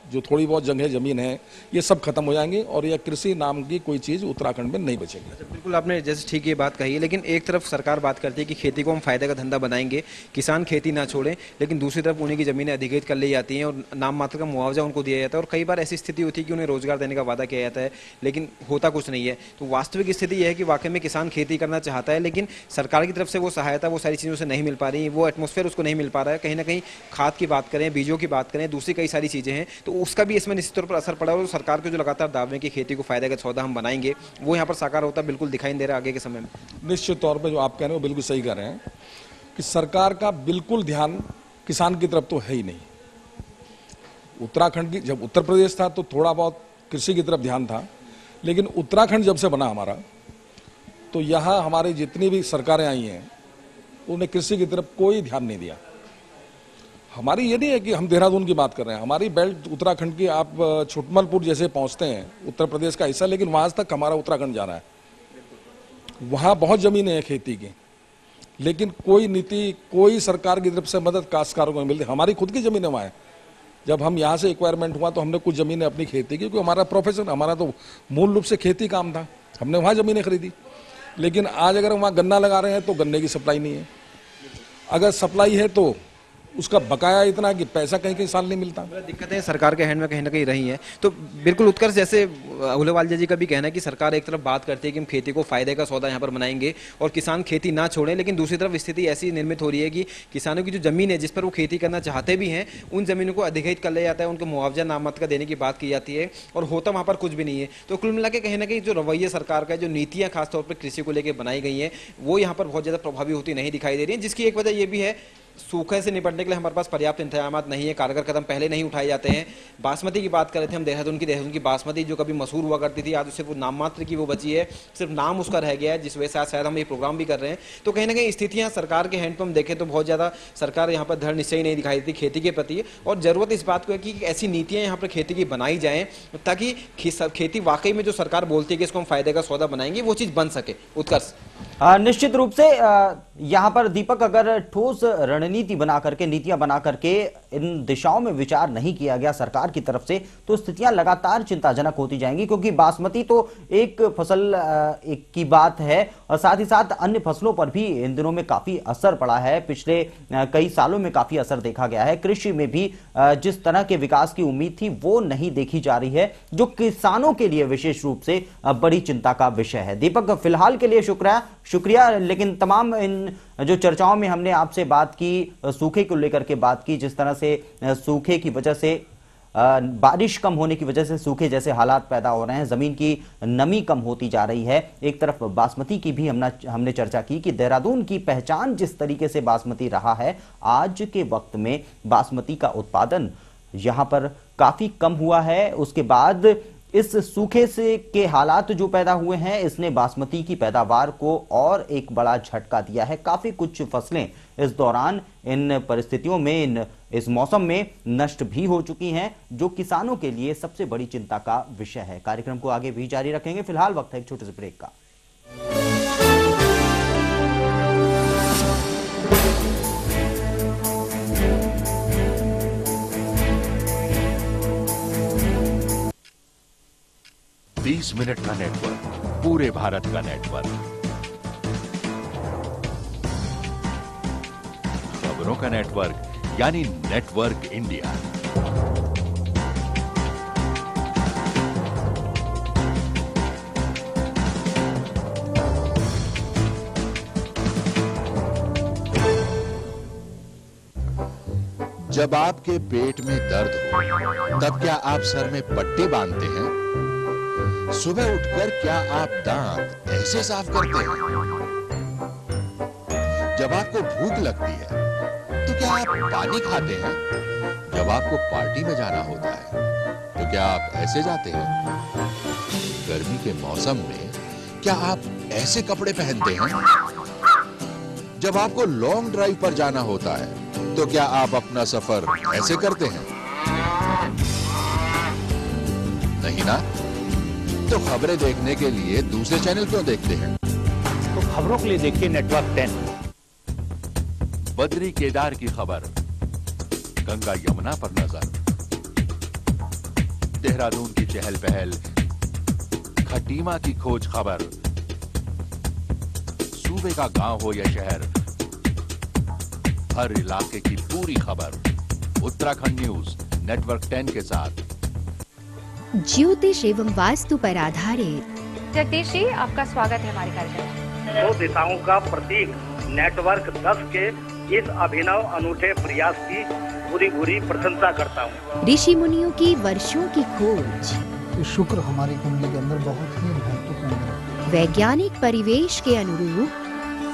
जो थोड़ी बहुत जगह ज़मीन है, ये सब खत्म हो जाएंगे और यह कृषि नाम की कोई चीज़ उत्तराखंड में नहीं बचेगी। अच्छा, बिल्कुल आपने जैसे ठीक ये बात कही है, लेकिन एक तरफ सरकार बात करती है कि खेती को हम फायदे का धंधा बनाएंगे, किसान खेती ना छोड़ें, लेकिन दूसरी तरफ उन्हीं की ज़मीनें अधिग्रहित कर ली जाती हैं और नाम मात्र का मुआवजा उनको दिया जाता है और कई बार ऐसी स्थिति होती है कि उन्हें रोजगार देने का वादा किया जाता है लेकिन होता कुछ नहीं है। तो वास्तविक स्थिति यह है कि वाकई में किसान खेती करना चाहता है, लेकिन सरकार की तरफ से वो सहायता वो सारी चीज़ों से नहीं मिल पा रही, वो एटमॉस्फेयर उसको नहीं मिल पा रहा है। कहीं ना कहीं खाद की बात करें, बीजों की बात करें, दूसरी कई सारी चीज़ें हैं, तो उसका भी इसमें निश्चित तौर पर असर पड़ा और सरकार के जो लगातार दावे की खेती को फायदे का सौदा हम बनाएंगे वो यहाँ पर साकार होता बिल्कुल दिखाई दे रहा है आगे के समय में। निश्चित तौर पर जो आप कह रहे हो बिल्कुल सही कह रहे हैं कि सरकार का बिल्कुल ध्यान किसान की तरफ तो है ही नहीं। उत्तराखंड की जब उत्तर प्रदेश था तो थोड़ा बहुत कृषि की तरफ ध्यान था, लेकिन उत्तराखंड जब से बना हमारा तो यहाँ हमारी जितनी भी सरकारें आई हैं उन्होंने कृषि की तरफ कोई ध्यान नहीं दिया। हमारी ये नहीं है कि हम देहरादून की बात कर रहे हैं, हमारी बेल्ट उत्तराखंड की, आप छुटमलपुर जैसे पहुंचते हैं उत्तर प्रदेश का हिस्सा, लेकिन वहां तक हमारा उत्तराखंड जा रहा है। वहां बहुत जमीनें हैं खेती की, लेकिन कोई नीति, कोई सरकार की तरफ से मदद काश्तकारों को नहीं मिलती। हमारी खुद की जमीनें वहाँ है। जब हम यहाँ से एक्वायरमेंट हुआ तो हमने कुछ ज़मीनें अपनी खेती की, क्योंकि हमारा प्रोफेशन, हमारा तो मूल रूप से खेती काम था, हमने वहाँ ज़मीनें खरीदी। लेकिन आज अगर वहाँ गन्ना लगा रहे हैं तो गन्ने की सप्लाई नहीं है, अगर सप्लाई है तो उसका बकाया इतना कि पैसा कहीं कहीं साल नहीं मिलता। दिक्कतें सरकार के हैंड में कहीं ना कहीं रही हैं। तो बिल्कुल उत्कर्ष, जैसे अहलूवालिया जी का भी कहना है कि सरकार एक तरफ बात करती है कि हम खेती को फायदे का सौदा यहाँ पर बनाएंगे और किसान खेती ना छोड़ें, लेकिन दूसरी तरफ स्थिति ऐसी निर्मित हो रही है कि किसानों की जो जमीन है जिस पर वो खेती करना चाहते भी हैं उन जमीनों को अधिग्रहित कर लिया जाता है, उनको मुआवजा नाममात्र का देने की बात की जाती है और होता वहाँ पर कुछ भी नहीं है। तो कुल मिला के कहीं ना कहीं जो रवैया सरकार का, जो नीतियाँ खासतौर पर कृषि को लेकर बनाई गई हैं वो यहाँ पर बहुत ज़्यादा प्रभावी होती नहीं दिखाई दे रही है, जिसकी एक वजह ये भी है सूखे से निपटने के लिए हमारे पास पर्याप्त इंतजाम नहीं है, कारगर कदम पहले नहीं उठाए जाते हैं। बासमती की बात कर रहे थे हम, देहरादून की बासमती जो कभी मशहूर हुआ करती थी, आज सिर्फ नाम मात्र की वो बची है, सिर्फ नाम उसका रह गया है, जिस वजह से आज शायद हम ये प्रोग्राम भी कर रहे हैं। तो कहीं ना कहीं स्थितियां सरकार के हैंड पर हम देखें तो बहुत ज़्यादा सरकार यहाँ पर दृढ़ निश्चय नहीं दिखाई देती खेती के प्रति, और ज़रूरत इस बात को है कि ऐसी नीतियाँ यहाँ पर खेती की बनाई जाएँ ताकि खेती वाकई में जो सरकार बोलती है कि इसको हम फायदे का सौदा बनाएंगे वो चीज़ बन सके। उत्कर्ष, निश्चित रूप से यहाँ पर दीपक, अगर ठोस रणनीति बना करके, नीतियां बना करके इन दिशाओं में विचार नहीं किया गया सरकार की तरफ से तो स्थितियां लगातार चिंताजनक होती जाएंगी, क्योंकि बासमती तो एक फसल की बात है और साथ ही साथ अन्य फसलों पर भी इन दिनों में काफी असर पड़ा है। पिछले कई सालों में काफी असर देखा गया है। कृषि में भी जिस तरह के विकास की उम्मीद थी वो नहीं देखी जा रही है, जो किसानों के लिए विशेष रूप से बड़ी चिंता का विषय है। दीपक, फिलहाल के लिए शुक्रिया, लेकिन तमाम इन जो चर्चाओं में हमने आपसे बात की, सूखे को लेकर के बात की, जिस तरह से सूखे की वजह से, बारिश कम होने की वजह से सूखे जैसे हालात पैदा हो रहे हैं, जमीन की नमी कम होती जा रही है। एक तरफ बासमती की भी हमने चर्चा की कि देहरादून की पहचान जिस तरीके से बासमती रहा है, आज के वक्त में बासमती का उत्पादन यहाँ पर काफी कम हुआ है। उसके बाद इस सूखे से के हालात जो पैदा हुए हैं, इसने बासमती की पैदावार को और एक बड़ा झटका दिया है। काफी कुछ फसलें इस दौरान, इन परिस्थितियों में, इस मौसम में नष्ट भी हो चुकी हैं, जो किसानों के लिए सबसे बड़ी चिंता का विषय है। कार्यक्रम को आगे भी जारी रखेंगे, फिलहाल वक्त है एक छोटे से ब्रेक का। बीस मिनट का नेटवर्क, पूरे भारत का नेटवर्क, खबरों का नेटवर्क, यानी नेटवर्क इंडिया। जब आपके पेट में दर्द हो तब क्या आप सर में पट्टी बांधते हैं? सुबह उठकर क्या आप दांत ऐसे साफ करते हैं? जब आपको भूख लगती है तो क्या आप पानी खाते हैं? जब आपको पार्टी में जाना होता है तो क्या आप ऐसे जाते हैं? गर्मी के मौसम में क्या आप ऐसे कपड़े पहनते हैं? जब आपको लॉन्ग ड्राइव पर जाना होता है तो क्या आप अपना सफर ऐसे करते हैं? नहीं ना? तो खबरें देखने के लिए दूसरे चैनल क्यों देखते हैं? तो खबरों के लिए देखिए नेटवर्क 10। बद्री केदार की खबर, गंगा यमुना पर नजर, देहरादून की चहल पहल, खटीमा की खोज खबर, सूबे का गांव हो या शहर, हर इलाके की पूरी खबर उत्तराखंड न्यूज नेटवर्क 10 के साथ। ज्योतिष एवं वास्तु पर आधारित। जगदीश जी, आपका स्वागत है हमारे कार्यक्रम में। 2 दिशाओं का प्रतीक नेटवर्क 10 के इस अभिनव अनूठे प्रयास की पूरी प्रशंसा करता हूँ। ऋषि मुनियों की वर्षों की खोज। शुक्र हमारी कुंडली के अंदर बहुत ही महत्वपूर्ण है। वैज्ञानिक परिवेश के अनुरूप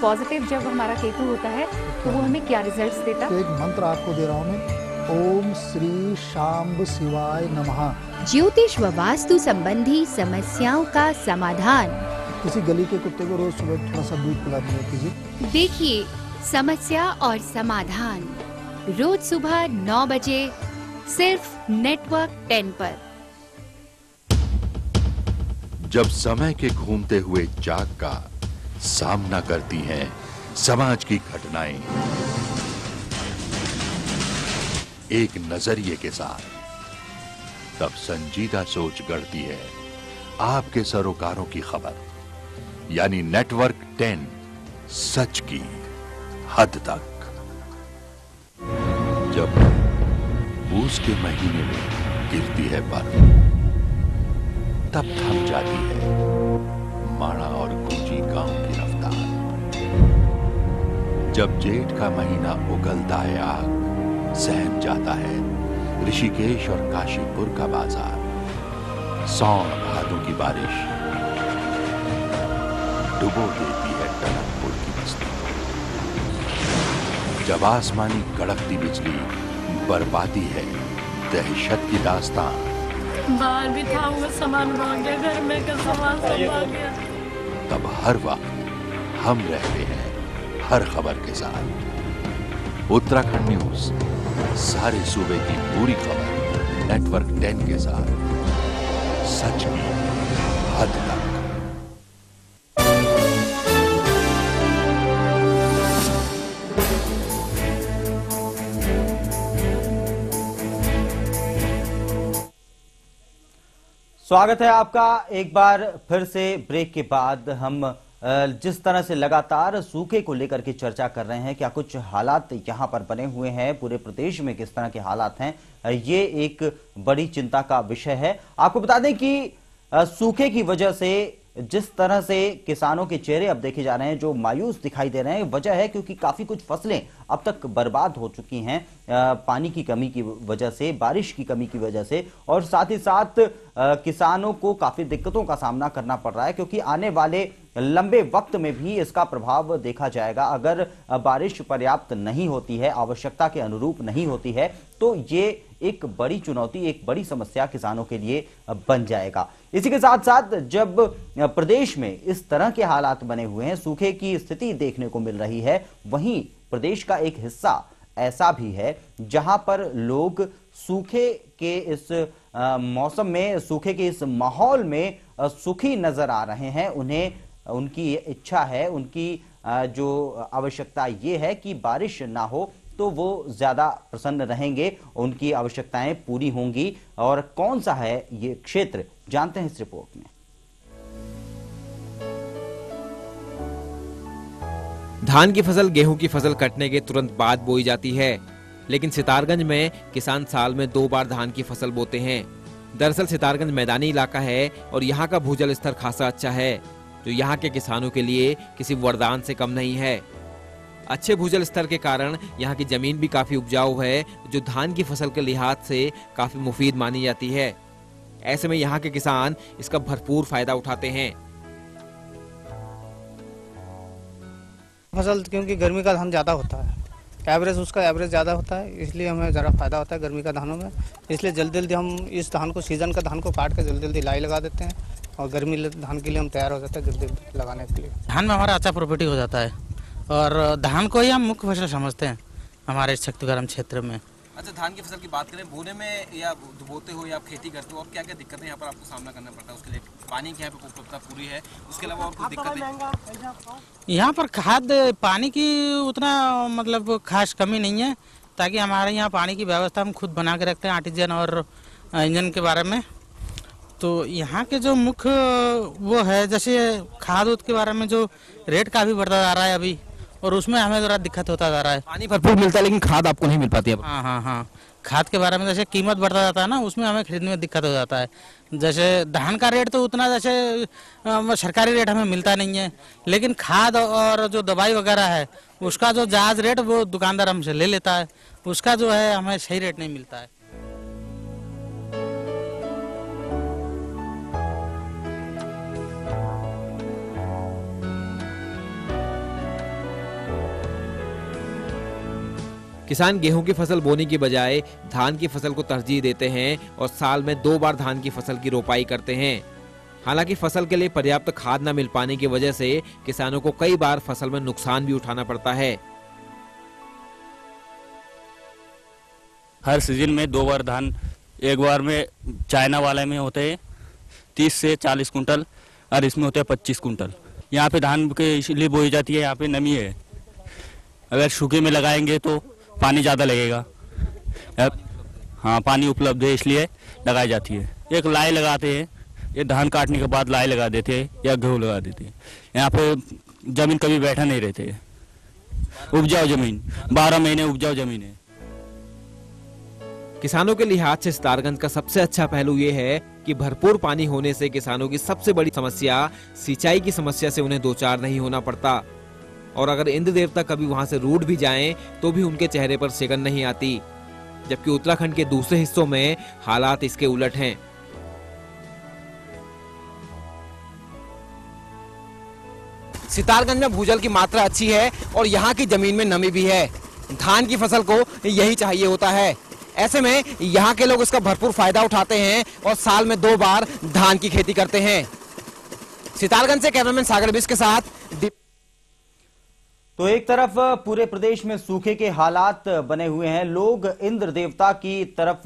पॉजिटिव जब हमारा केतु होता है तो वो हमें क्या रिजल्ट्स देता? तो एक मंत्र आपको दे रहा हूँ मैं, ओम श्री शांब शिवाय नमः। ज्योतिष व वास्तु संबंधी समस्याओं का समाधान। किसी गली के कुत्ते को रोज सुबह थोड़ा सा दूध पिला दिया कीजिए। देखिए समस्या और समाधान रोज सुबह 9 बजे सिर्फ नेटवर्क 10 पर। जब समय के घूमते हुए चाक का सामना करती हैं समाज की घटनाएं एक नजरिए के साथ, तब संजीदा सोच गढ़ती है आपके सरोकारों की खबर, यानी नेटवर्क 10 सच की हद तक। जब पूस के महीने में गिरती है बर्फ, तब थम जाती है माणा और गुंजी गांव की रफ्तार। जब जेठ का महीना उगलता है आग, सहम जाता है ऋषिकेश और काशीपुर का बाजार। सौन भादों की बारिश डुबो देती है टनकपुर की बस्ती। जब आसमानी कड़कती बिजली बरपाती है दहशत की दास्तान। बाहर भी था वो सामान भाग गया, घर में का सामान सब भाग गया। तब हर वक्त हम रहते हैं हर खबर के साथ। उत्तराखंड न्यूज, सारे सूबे की पूरी खबर नेटवर्क 10 के साथ, सच की हद तक। स्वागत है आपका एक बार फिर से ब्रेक के बाद। हम जिस तरह से लगातार सूखे को लेकर के चर्चा कर रहे हैं, क्या कुछ हालात यहां पर बने हुए हैं, पूरे प्रदेश में किस तरह के हालात हैं, ये एक बड़ी चिंता का विषय है। आपको बता दें कि सूखे की वजह से जिस तरह से किसानों के चेहरे अब देखे जा रहे हैं, जो मायूस दिखाई दे रहे हैं, वजह है क्योंकि काफी कुछ फसलें अब तक बर्बाद हो चुकी हैं पानी की कमी की वजह से, बारिश की कमी की वजह से, और साथ ही साथ किसानों को काफी दिक्कतों का सामना करना पड़ रहा है क्योंकि आने वाले लंबे वक्त में भी इसका प्रभाव देखा जाएगा। अगर बारिश पर्याप्त नहीं होती है, आवश्यकता के अनुरूप नहीं होती है, तो ये एक बड़ी चुनौती, एक बड़ी समस्या किसानों के लिए बन जाएगा। इसी के साथ साथ जब प्रदेश में इस तरह के हालात बने हुए हैं, सूखे की स्थिति देखने को मिल रही है, वहीं प्रदेश का एक हिस्सा ऐसा भी है जहां पर लोग सूखे के इस मौसम में, सूखे के इस माहौल में सुखी नजर आ रहे हैं। उन्हें उनकी इच्छा है, उनकी जो आवश्यकता ये है कि बारिश ना हो तो वो ज्यादा प्रसन्न रहेंगे, उनकी आवश्यकताएं पूरी होंगी। और कौन सा है ये क्षेत्र, जानते हैं इस रिपोर्ट में। धान की फसल गेहूं की फसल कटने के तुरंत बाद बोई जाती है, लेकिन सितारगंज में किसान साल में 2 बार धान की फसल बोते हैं। दरअसल सितारगंज मैदानी इलाका है और यहाँ का भूजल स्तर खासा अच्छा है, जो यहाँ के किसानों के लिए किसी वरदान से कम नहीं है। अच्छे भूजल स्तर के कारण यहाँ की जमीन भी काफी उपजाऊ है, जो धान की फसल के लिहाज से काफी मुफीद मानी जाती है। ऐसे में यहाँ के किसान इसका भरपूर फायदा उठाते हैं। फसल क्योंकि गर्मी का धान ज़्यादा होता है, एवरेज उसका एवरेज ज़्यादा होता है, इसलिए हमें ज़रा फायदा होता है गर्मी का धानों में। इसलिए जल्दी जल्दी हम इस धान को, सीजन का धान को काट के जल्दी जल्दी लाई लगा देते हैं और गर्मी धान के लिए हम तैयार हो जाते हैं जल्दी जल्दी लगाने के लिए। धान में हमारा अच्छा प्रॉफिट हो जाता है और धान को ही हम मुख्य फसल समझते हैं हमारे शक्तिगरम क्षेत्र में। अच्छा, धान की फसल की बात करें, बोने में या बोते हो या आप खेती करते हो, और क्या क्या दिक्कतें यहाँ पर आपको सामना करना पड़ता है? उसके लिए पानी की यहाँ पे उपलब्धता पूरी है, उसके अलावा और कुछ दिक्कतें? यहाँ पर खाद पानी की उतना मतलब खास कमी नहीं है, ताकि हमारे यहाँ पानी की व्यवस्था हम खुद बना के रखते हैं आर्टिजन और इंजन के बारे में, तो यहाँ के जो मुख्य वो है, जैसे खाद उद के बारे में जो रेट काफ़ी बढ़ता जा रहा है अभी, और उसमें हमें ज़रा दिक्कत होता जा रहा है। पानी भरपूर मिलता है लेकिन खाद आपको नहीं मिल पाती है। हाँ, खाद के बारे में जैसे कीमत बढ़ता जाता है ना, उसमें हमें खरीदने में दिक्कत हो जाता है। जैसे धान का रेट तो उतना जैसे सरकारी रेट हमें मिलता नहीं है, लेकिन खाद और जो दवाई वगैरह है उसका जो जायज़ रेट वो दुकानदार हमसे ले लेता है, उसका जो है हमें सही रेट नहीं मिलता है। किसान गेहूं की फसल बोने की बजाय धान की फसल को तरजीह देते हैं और साल में 2 बार धान की फसल की रोपाई करते हैं। हालांकि फसल के लिए पर्याप्त खाद न मिल पाने की वजह से किसानों को कई बार फसल में नुकसान भी उठाना पड़ता है। हर सीजन में 2 बार धान, एक बार में चाइना वाले में होते हैं 30 से 40 कुंटल और इसमें होते हैं 25 कुंटल। यहाँ पे धान के इसलिए बोई जाती है, यहाँ पे नमी है। अगर सूखे में लगाएंगे तो पानी ज़्यादा लगेगा। हाँ, पानी उपलब्ध है इसलिए लगाई जाती है। एक लाई लगाते हैं, ये धान काटने के बाद लाई लगा देते हैं या गेहूँ लगा देते हैं। यहाँ पे जमीन कभी बैठा नहीं रहते है, उपजाऊ जमीन 12 महीने उपजाऊ जमीन है। किसानों के लिहाज से सितारगंज का सबसे अच्छा पहलू ये है कि भरपूर पानी होने से किसानों की सबसे बड़ी समस्या सिंचाई की समस्या से उन्हें दो चार नहीं होना पड़ता। और अगर इंद्र देवता कभी वहां से रूठ भी जाएं तो भी उनके चेहरे पर सिकन नहीं आती। जबकि उत्तराखंड के दूसरे हिस्सों में हालात इसके उलट हैं। सितारगंज में भूजल की मात्रा अच्छी है और यहाँ की जमीन में नमी भी है। धान की फसल को यही चाहिए होता है। ऐसे में यहाँ के लोग इसका भरपूर फायदा उठाते हैं और साल में 2 बार धान की खेती करते हैं। सितारगंज से कैमरामैन सागर बिस के साथ। तो एक तरफ पूरे प्रदेश में सूखे के हालात बने हुए हैं, लोग इंद्र देवता की तरफ,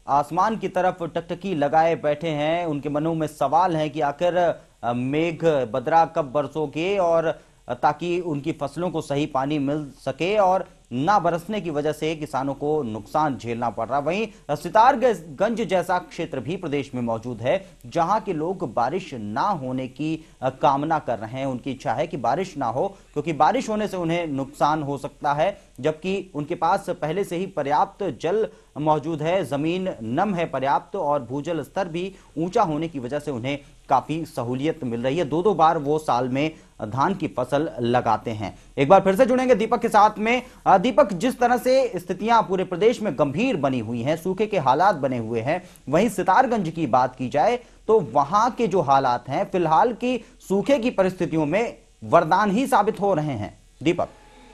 आसमान की तरफ टकटकी लगाए बैठे हैं। उनके मनों में सवाल है कि आखिर मेघ बदरा कब बरसोगे, और ताकि उनकी फसलों को सही पानी मिल सके और ना बरसने की वजह से किसानों को नुकसान झेलना पड़ रहा। वहीं सितारगंज जैसा क्षेत्र भी प्रदेश में मौजूद है जहां के लोग बारिश ना होने की कामना कर रहे हैं। उनकी इच्छा है कि बारिश ना हो, क्योंकि बारिश होने से उन्हें नुकसान हो सकता है, जबकि उनके पास पहले से ही पर्याप्त जल मौजूद है, जमीन नम है पर्याप्त, और भूजल स्तर भी ऊंचा होने की वजह से उन्हें काफी सहूलियत मिल रही है। 2-2 बार वो साल में धान की फसल लगाते हैं। एक बार फिर से जुड़ेंगे दीपक के साथ में। दीपक, जिस तरह से स्थितियां पूरे प्रदेश में गंभीर बनी हुई हैं, सूखे के हालात बने हुए हैं, वहीं सितारगंज की बात की जाए तो वहां के जो हालात हैं फिलहाल की सूखे की परिस्थितियों में वरदान ही साबित हो रहे हैं। दीपक।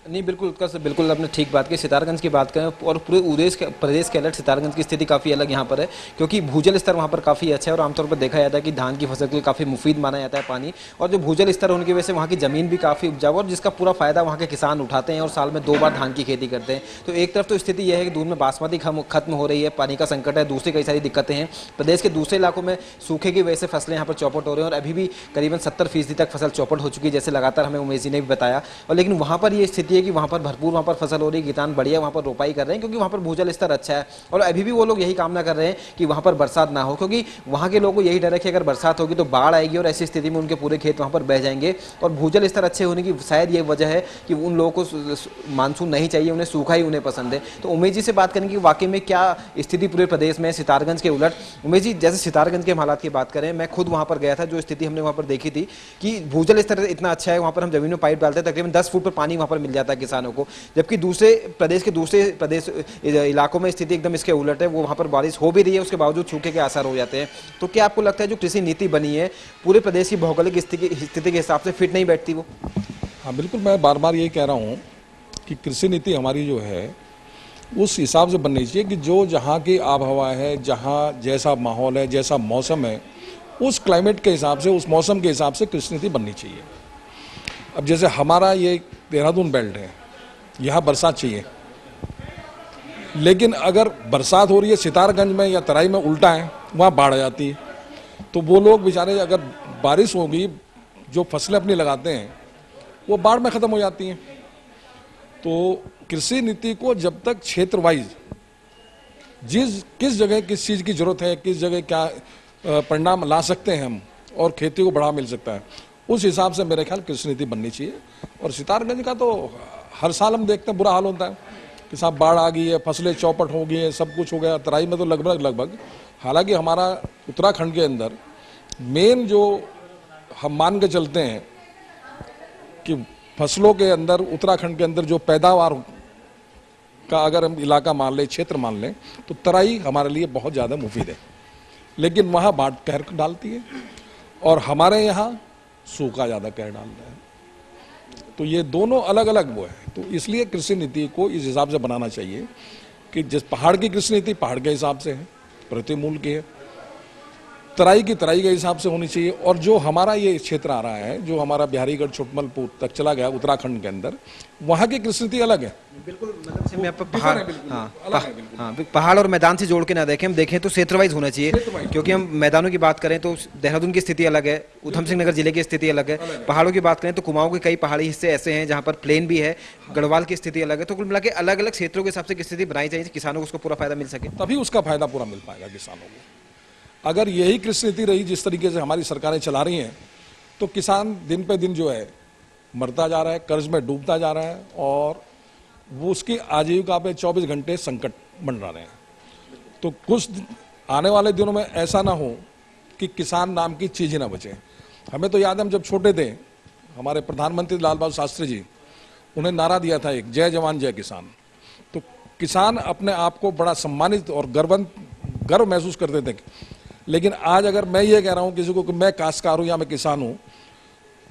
नहीं, बिल्कुल उत्कर्ष, बिल्कुल आपने ठीक बात की। सितारगंज की बात करें और पूरे प्रदेश के अलग सितारगंज की स्थिति काफ़ी अलग यहाँ पर है, क्योंकि भूजल स्तर वहाँ पर काफ़ी अच्छा है और आमतौर पर देखा जाता है कि धान की फसल के लिए काफ़ी मुफीद माना जाता है पानी, और जो भूजल स्तर होने की वजह से वहाँ की ज़मीन भी काफ़ी उपजाऊ और जिसका पूरा फायदा वहाँ के किसान उठाते हैं और साल में 2 बार धान की खेती करते हैं। तो एक तरफ तो स्थिति यह है कि दूर में बासमती खत्म हो रही है, पानी का संकट है, दूसरी कई सारी दिक्कतें हैं। प्रदेश के दूसरे इलाकों में सूखे की वजह से फसलें यहाँ पर चौपट हो रही हैं और अभी भी करीबन 70% तक फसल चौपट हो चुकी है, जैसे लगातार हमें उमेश जी ने भी बताया। और लेकिन वहाँ पर ये स्थिति है कि वहाँ पर भरपूर वहाँ पर फसल हो रही है, किसान बढ़िया वहाँ पर रोपाई कर रहे हैं, क्योंकि वहाँ पर भूजल स्तर अच्छा है। और अभी भी वो लोग यही कामना कर रहे हैं कि वहाँ पर बरसात ना हो, क्योंकि वहाँ के लोगों को यही डर है कि अगर बरसात होगी तो बाढ़ आएगी और ऐसी स्थिति में उनके पूरे खेत वहाँ पर बह जाएंगे। और भूजल स्तर अच्छे होने की शायद ये वजह है कि उन लोगों को मानसून नहीं चाहिए, उन्हें सूखा ही उन्हें पसंद है। तो उमेश जी से बात करेंगे कि वाकई में क्या स्थिति पूरे प्रदेश में सितारगंज के उलट। उमेश जी, जैसे सितारगंज के हालात की बात करें, मैं खुद वहाँ पर गया था, जो स्थिति हमने वहाँ पर देखी थी कि भूजल स्तर इतना अच्छा है, वहाँ पर हम जमीन में पाइप डालते हैं, तकरीबन 10 फुट पर पानी वहाँ पर मिल जाता है किसानों को। जबकि प्रदेश इलाकों में स्थिति एकदम इसके उलट है, वो वहाँ पर बारिश हो भी रही है, उसके बावजूद सूखे के आसार हो जाते हैं। तो क्या आपको लगता है जो कृषि नीति बनी है पूरे प्रदेश की भौगोलिक स्थिति के हिसाब से फिट नहीं बैठती वो? हाँ बिल्कुल, मैं बार बार यही कह रहा हूँ कि कृषि नीति हमारी जो है उस हिसाब से बननी चाहिए कि जो जहाँ की आबहवा है, जहाँ जैसा माहौल है, जैसा मौसम है, उस क्लाइमेट के हिसाब से, उस मौसम के हिसाब से कृषि नीति बननी चाहिए। अब जैसे हमारा ये देहरादून बेल्ट है, यहाँ बरसात चाहिए, लेकिन अगर बरसात हो रही है सितारगंज में या तराई में उल्टा है, वहाँ बाढ़ आ जाती है। तो वो लोग बेचारे, अगर बारिश होगी, जो फसलें अपनी लगाते हैं वो बाढ़ में ख़त्म हो जाती हैं। तो कृषि नीति को जब तक क्षेत्र वाइज किस जगह किस चीज़ की ज़रूरत है, किस जगह क्या परिणाम ला सकते हैं हम और खेती को बढ़ावा मिल सकता है, उस हिसाब से मेरे ख्याल कृषि नीति बननी चाहिए। और सितारगंज का तो हर साल हम देखते हैं बुरा हाल होता है कि साहब बाढ़ आ गई है, फसलें चौपट हो गई है, सब कुछ हो गया। तराई में तो लगभग हालांकि हमारा उत्तराखंड के अंदर मेन जो हम मान के चलते हैं कि फसलों के अंदर उत्तराखंड के अंदर जो पैदावार का अगर हम इलाका मान लें, क्षेत्र मान लें, तो तराई हमारे लिए बहुत ज़्यादा मुफीद है। लेकिन वहाँ बाढ़ कहर डालती है और हमारे यहाँ सूखा ज़्यादा कहर डालता है। तो ये दोनों अलग अलग वो है। तो इसलिए कृषि नीति को इस हिसाब से बनाना चाहिए कि जिस पहाड़ की कृषि नीति पहाड़ के हिसाब से है, प्रतिमूल की है, तराई की तराई के हिसाब से होनी चाहिए। और जो हमारा ये क्षेत्र आ रहा है, जो हमारा बिहारीगढ़ छोटमलपुर तक चला गया उत्तराखंड के अंदर, वहाँ की कृषि नीति अलग है। बिल्कुल, मतलब से मैं आपको पहाड़ और मैदान से जोड़ के ना देखें, हम देखें तो क्षेत्र वाइज होना चाहिए। क्योंकि हम मैदानों की बात करें तो देहरादून की स्थिति अलग है, उधम सिंह नगर जिले की स्थिति अलग है। पहाड़ों की बात करें तो कुमाऊं के कई पहाड़ी हिस्से ऐसे हैं जहाँ पर प्लेन भी है, गढ़वाल की स्थिति अलग है। तो कुल मिला के अलग अलग क्षेत्रों के हिसाब से स्थिति बनाई चाहिए, किसानों को उसको पूरा फायदा मिल सके, तभी उसका फायदा पूरा मिल पाएगा किसानों को। अगर यही कृषि नीति रही जिस तरीके से हमारी सरकारें चला रही हैं, तो किसान दिन पे दिन जो है मरता जा रहा है, कर्ज में डूबता जा रहा है और वो उसकी आजीविका पे 24 घंटे संकट बन रहे हैं। तो कुछ आने वाले दिनों में ऐसा ना हो कि किसान नाम की चीज़ ही ना बचे। हमें तो याद है, हम जब छोटे थे, हमारे प्रधानमंत्री लाल बहादुर शास्त्री जी, उन्हें नारा दिया था एक, जय जवान जय किसान। तो किसान अपने आप को बड़ा सम्मानित और गर्व महसूस करते थे। लेकिन आज अगर मैं ये कह रहा हूँ किसी को कि मैं काश्तकार हूँ या मैं किसान हूँ,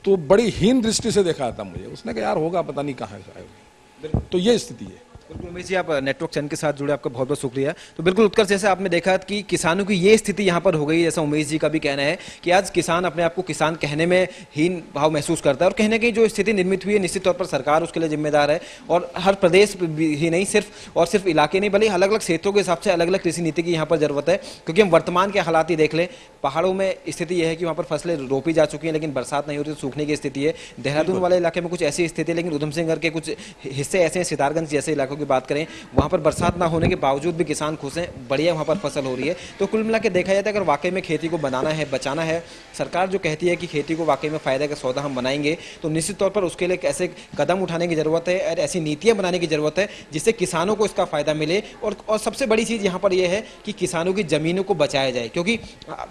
तो बड़ी हीन दृष्टि से देखा जाता मुझे। उसने कहा यार होगा पता नहीं कहाँ है। तो ये स्थिति है। बिल्कुल उमेश जी, आप नेटवर्क चैनल के साथ जुड़े, आपका बहुत बहुत शुक्रिया। तो बिल्कुल उत्कर्ष, जैसे आपने देखा कि किसानों की ये स्थिति यहाँ पर हो गई, जैसा उमेश जी का भी कहना है कि आज किसान अपने आप को किसान कहने में हीन भाव महसूस करता है। और कहीं ना कहीं जो स्थिति निर्मित हुई है, निश्चित तौर पर सरकार उसके लिए जिम्मेदार है। और हर प्रदेश ही नहीं, सिर्फ इलाके नहीं, बल्कि अलग अलग क्षेत्रों के हिसाब से अलग अलग कृषि नीति की यहाँ पर जरूरत है। क्योंकि हम वर्तमान के हालात ही देख लें, पहाड़ों में स्थिति यह है कि वहाँ पर फसलें रोपी जा चुकी हैं, लेकिन बरसात नहीं हो रही, तो सूखने की स्थिति है। देहरादून वाले इलाके में कुछ ऐसी स्थिति है, लेकिन उधम सिंह नगर के कुछ हिस्से ऐसे हैं, सितारगंज जैसे इलाकों की बात करें, वहाँ पर बरसात ना होने के बावजूद भी किसान खुश हैं, बढ़िया वहाँ पर फसल हो रही है। तो कुल मिला के देखा जाता है, अगर वाकई में खेती को बनाना है, बचाना है, सरकार जो कहती है कि खेती को वाकई में फायदे का सौदा हम बनाएंगे, तो निश्चित तौर पर उसके लिए ऐसे कदम उठाने की जरूरत है और ऐसी नीतियां बनाने की जरूरत है जिससे किसानों को इसका फायदा मिले। और सबसे बड़ी चीज़ यहाँ पर यह है कि किसानों की जमीनों को बचाया जाए। क्योंकि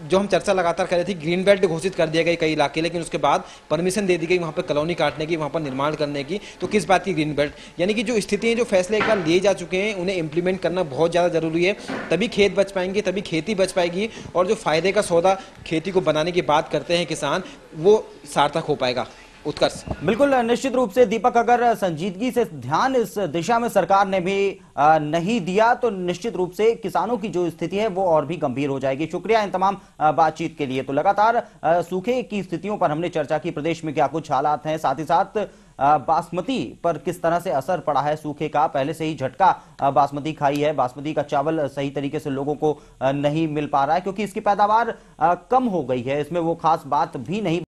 जो हम चर्चा लगातार कर रहे थे, ग्रीन बेल्ट घोषित कर दिया गया कई इलाके, लेकिन उसके बाद परमिशन दे दी गई वहाँ पर कॉलोनी काटने की, वहाँ पर निर्माण करने की। तो किस बात की ग्रीन बेल्ट? यानी कि जो स्थितियाँ, जो फैसले एक बार लिए जा चुके हैं, उन्हें इंप्लीमेंट करना बहुत ज़्यादा जरूरी है। तभी खेत बच पाएंगे, तभी खेती बच पाएगी और जो फायदे का सौदा खेती को बनाने की बात करते हैं किसान, वो सार्थक हो पाएगा। उत्कर्ष, बिल्कुल निश्चित रूप से दीपक, अगर संजीदगी से ध्यान इस दिशा में सरकार ने भी नहीं दिया तो निश्चित रूप से किसानों की जो स्थिति है वो और भी गंभीर हो जाएगी। शुक्रिया इन तमाम बातचीत के लिए। तो लगातार सूखे की स्थितियों पर हमने चर्चा की, प्रदेश में क्या कुछ हालात हैं, साथ ही साथ बासमती पर किस तरह से असर पड़ा है सूखे का। पहले से ही झटका बासमती खाई है, बासमती का चावल सही तरीके से लोगों को नहीं मिल पा रहा है क्योंकि इसकी पैदावार कम हो गई है, इसमें वो खास बात भी नहीं